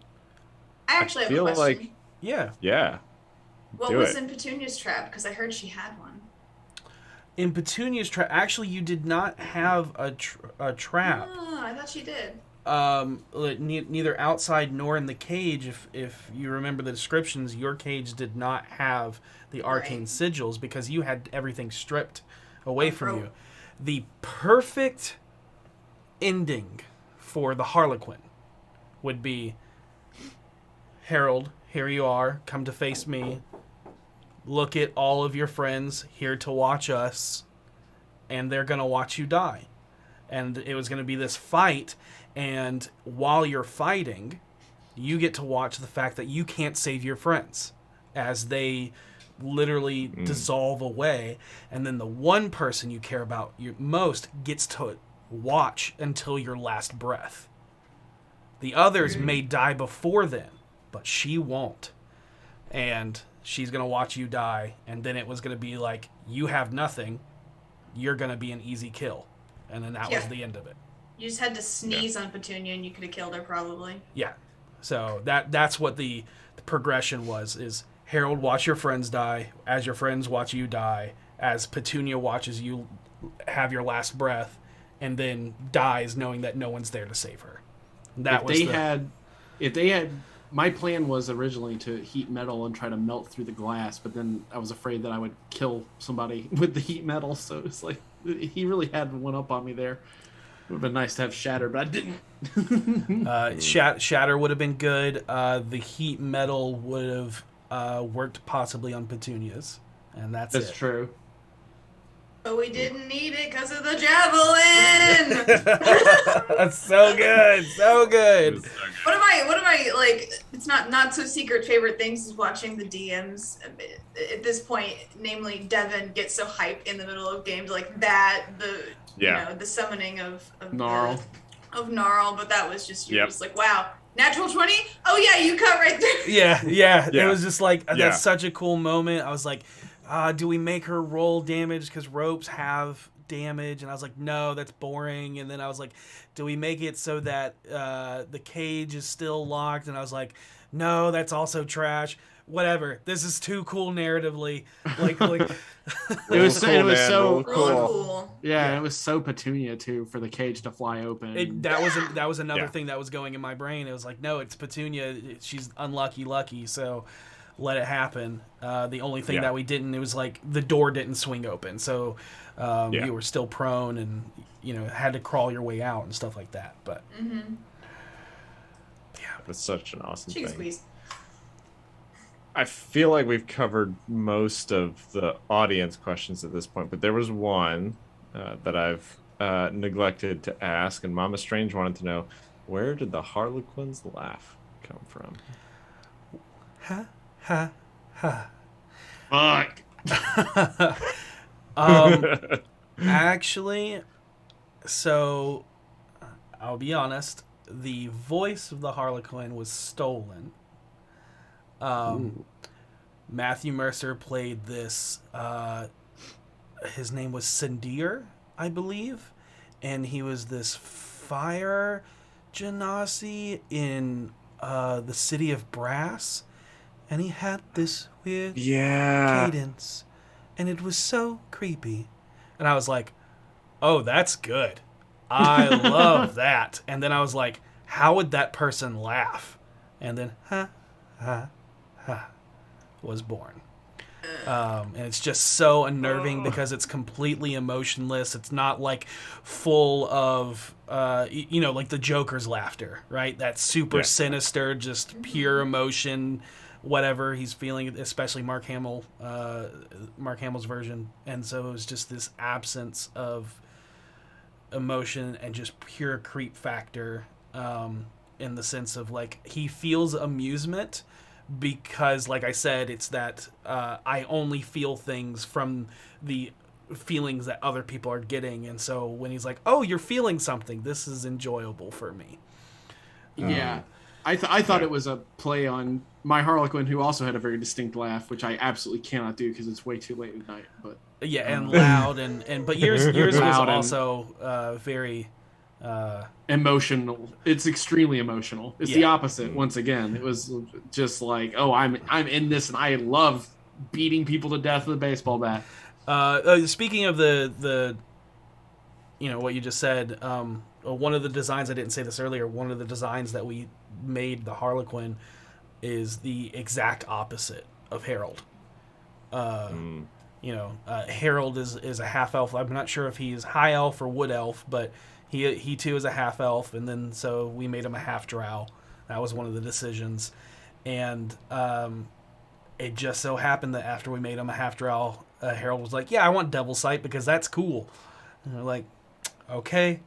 actually have a
feel
question.
like-
Yeah.
What
do
was
it.
in Petunia's trap? Because I heard she had one.
In Petunia's trap, actually, you did not have a trap.
Oh, I thought she did.
Neither outside nor in the cage. If you remember the descriptions, your cage did not have the arcane sigils because you had everything stripped away from you. The perfect ending for the Harlequin would be, Harold, here you are, come to face me. Look at all of your friends here to watch us, and they're going to watch you die. And it was going to be this fight, and while you're fighting, you get to watch the fact that you can't save your friends as they literally dissolve away, and then the one person you care about most gets to watch until your last breath. The others may die before then, but she won't. And she's going to watch you die, and then it was going to be like, you have nothing, you're going to be an easy kill. And then that was the end of it.
You just had to sneeze on Petunia and you could have killed her probably.
Yeah. So that's what the progression was, is Harold, watch your friends die, as your friends watch you die, as Petunia watches you have your last breath, and then dies knowing that no one's there to save her.
If they had, my plan was originally to heat metal and try to melt through the glass, but then I was afraid that I would kill somebody with the heat metal, so it's like, he really had one up on me there. Would have been nice to have Shatter, but I didn't.
Shatter would have been good. The heat metal would have worked possibly on Petunia's, and that's
That's
it.
true.
But we didn't need it because of the javelin.
That's so good, so good.
One of my like, it's not so secret favorite things is watching the DMs at this point, namely Devan get so hyped in the middle of games like that, you know, the summoning of
Gnarl.
Gnarl, but that was just just like, wow, natural 20? Oh yeah, you cut right there.
Yeah. It was just like that's such a cool moment. I was like, do we make her roll damage because ropes have damage? And I was like, no, that's boring. And then I was like, do we make it so that the cage is still locked? And I was like, no, that's also trash. Whatever. This is too cool narratively. Like
it was so
cool.
Yeah, it was so Petunia too for the cage to fly open.
That was another thing that was going in my brain. It was like, no, it's Petunia. She's lucky. So let it happen. The only thing that we didn't, it was like the door didn't swing open, so you were still prone and had to crawl your way out and stuff like that. But
that's such an awesome
Cheese
thing.
squeeze.
I feel like we've covered most of the audience questions at this point, but there was one that I've neglected to ask, and Mama Strange wanted to know, where did the Harlequin's laugh come from?
Ha ha ha.
Fuck.
Actually, so I'll be honest, the voice of the Harlequin was stolen. Matthew Mercer played this, his name was Sindir, I believe, and he was this fire genasi in the city of Brass, and he had this weird cadence, and it was so creepy. And I was like, oh, that's good. I love that. And then I was like, how would that person laugh? And then, ha, ha, ha, was born. And it's just so unnerving because it's completely emotionless. It's not like full of, like the Joker's laughter, right? That super sinister, just pure emotion, whatever he's feeling, especially Mark Hamill's version. And so it was just this absence of emotion and just pure creep factor, in the sense of like he feels amusement because, like I said, it's that I only feel things from the feelings that other people are getting. And so when he's like, oh, you're feeling something, this is enjoyable for me.
Yeah. I thought it was a play on my Harlequin, who also had a very distinct laugh, which I absolutely cannot do because it's way too late at night. But
and loud and but yours was also very
emotional. It's extremely emotional. It's the opposite. Once again, it was just like, oh, I'm in this and I love beating people to death with a baseball bat.
Speaking of the what you just said, one of the designs, I didn't say this earlier, one of the designs that we made, the Harlequin, is the exact opposite of Harold. Harold is a half elf. I'm not sure if he's high elf or wood elf, but he too is a half elf, and then so we made him a half drow. That was one of the decisions, and it just so happened that after we made him a half drow, Harold was like, "Yeah, I want double sight because that's cool." And we're like, "Okay."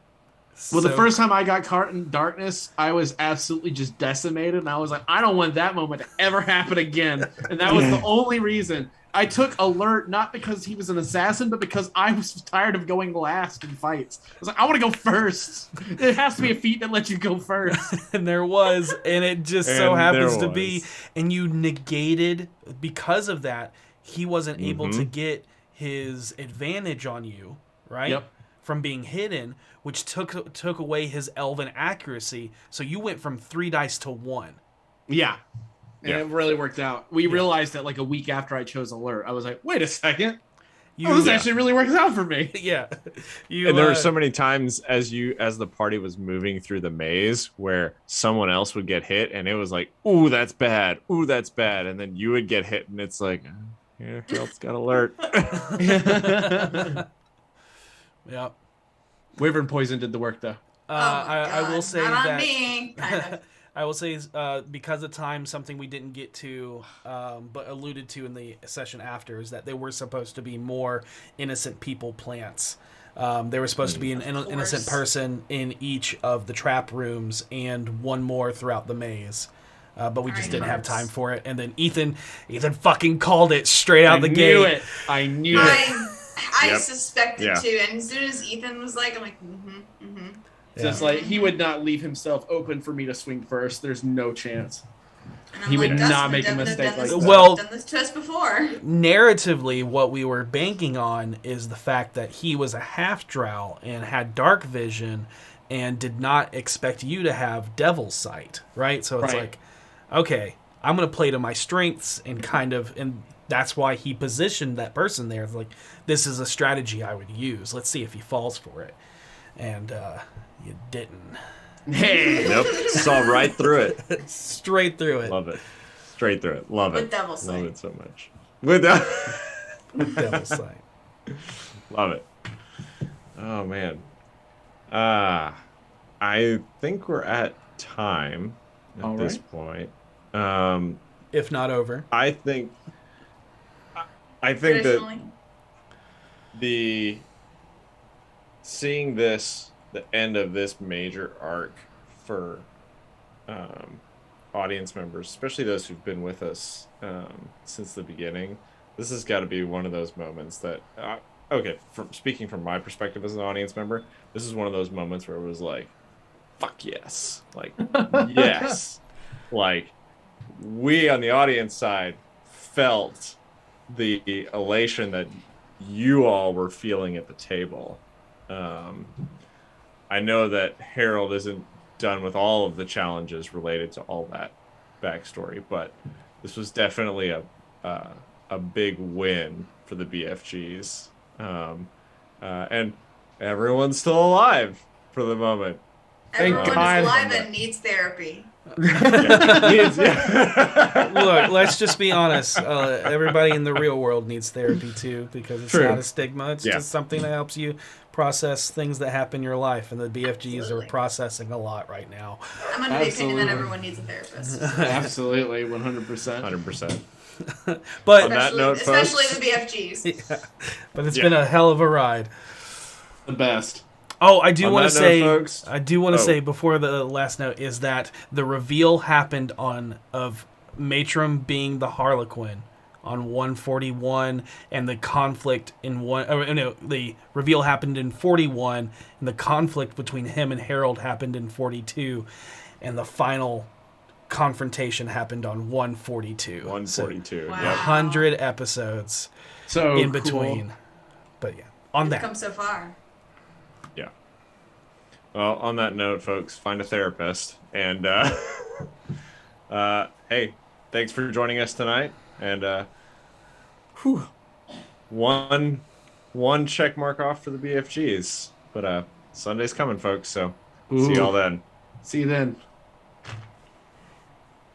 Well, the first time I got caught in darkness, I was absolutely just decimated, and I was like, I don't want that moment to ever happen again. And that was the only reason. I took alert, not because he was an assassin, but because I was tired of going last in fights. I was like, I want to go first. There has to be a feat that lets you go first.
And there was, and it just so happens to be, and you negated, because of that, he wasn't able to get his advantage on you, right?
Yep.
From being hidden, which took away his elven accuracy. So you went from 3 dice to 1.
Yeah. And it really worked out. We realized that like a week after I chose alert, I was like, wait a second. This actually really works out for me.
Yeah.
And there were so many times as the party was moving through the maze where someone else would get hit and it was like, ooh, that's bad. Ooh, that's bad. And then you would get hit and it's like, Harold's got alert.
Yeah.
Wyvern poison did the work, though.
Oh my
I will
God,
say
not on
that
me. Kind of.
I will say because of time, something we didn't get to, but alluded to in the session after, is that they were supposed to be more innocent people plants. There was supposed to be an innocent person in each of the trap rooms and one more throughout the maze. But we just didn't have time for it. And then Ethan fucking called it straight out the gate.
I knew it.
I suspected too, and as soon as Ethan was like, I'm like,
Just like he would not leave himself open for me to swing first. There's no chance.
And I'm
He would
like,
not make a mistake like that.
Well,
done this to us before.
Narratively, what we were banking on is the fact that he was a half-drow and had dark vision and did not expect you to have devil's sight, right? So it's like, okay, I'm going to play to my strengths and and that's why he positioned that person there. It's like, this is a strategy I would use. Let's see if he falls for it. And you didn't.
Hey.
Nope. Saw right through it.
Straight through it.
Love it. Straight through it. Love it.
With devil's sight.
Love it so much. With
Devil's sight.
Love it. Oh man. I think we're at time at this point.
If not over.
I think that seeing this, the end of this major arc for audience members, especially those who've been with us since the beginning, this has got to be one of those moments that speaking from my perspective as an audience member, this is one of those moments where it was like, fuck yes, like yes, like we on the audience side felt the elation that you all were feeling at the table. I know that Harold isn't done with all of the challenges related to all that backstory, but this was definitely a big win for the BFGs. And everyone's still alive for the moment.
Everyone is
God.
alive and needs therapy.
Look, let's just be honest. Everybody in the real world needs therapy too, because it's not a stigma. It's just something that helps you process things that happen in your life, and the BFGs are processing a lot right now.
I'm under the opinion that everyone needs a therapist.
Absolutely, 100%.
100%.
But
on that note,
especially
folks,
the BFGs.
yeah, but it's been a hell of a ride.
The best.
Oh, I do want to say,
folks,
say before the last note is that the reveal happened of Matron being the Harlequin on 141, and the conflict in the reveal happened in 41, and the conflict between him and Harold happened in 42, and the final confrontation happened on 142.
142.
Wow.
Yep.
100 episodes
So
in
cool.
between. But yeah, on
We've
that.
come so far.
Yeah. Well, on that note, folks, find a therapist. And hey, thanks for joining us tonight. And one check mark off for the BFGs. But Sunday's coming, folks. So see y'all then.
See you then.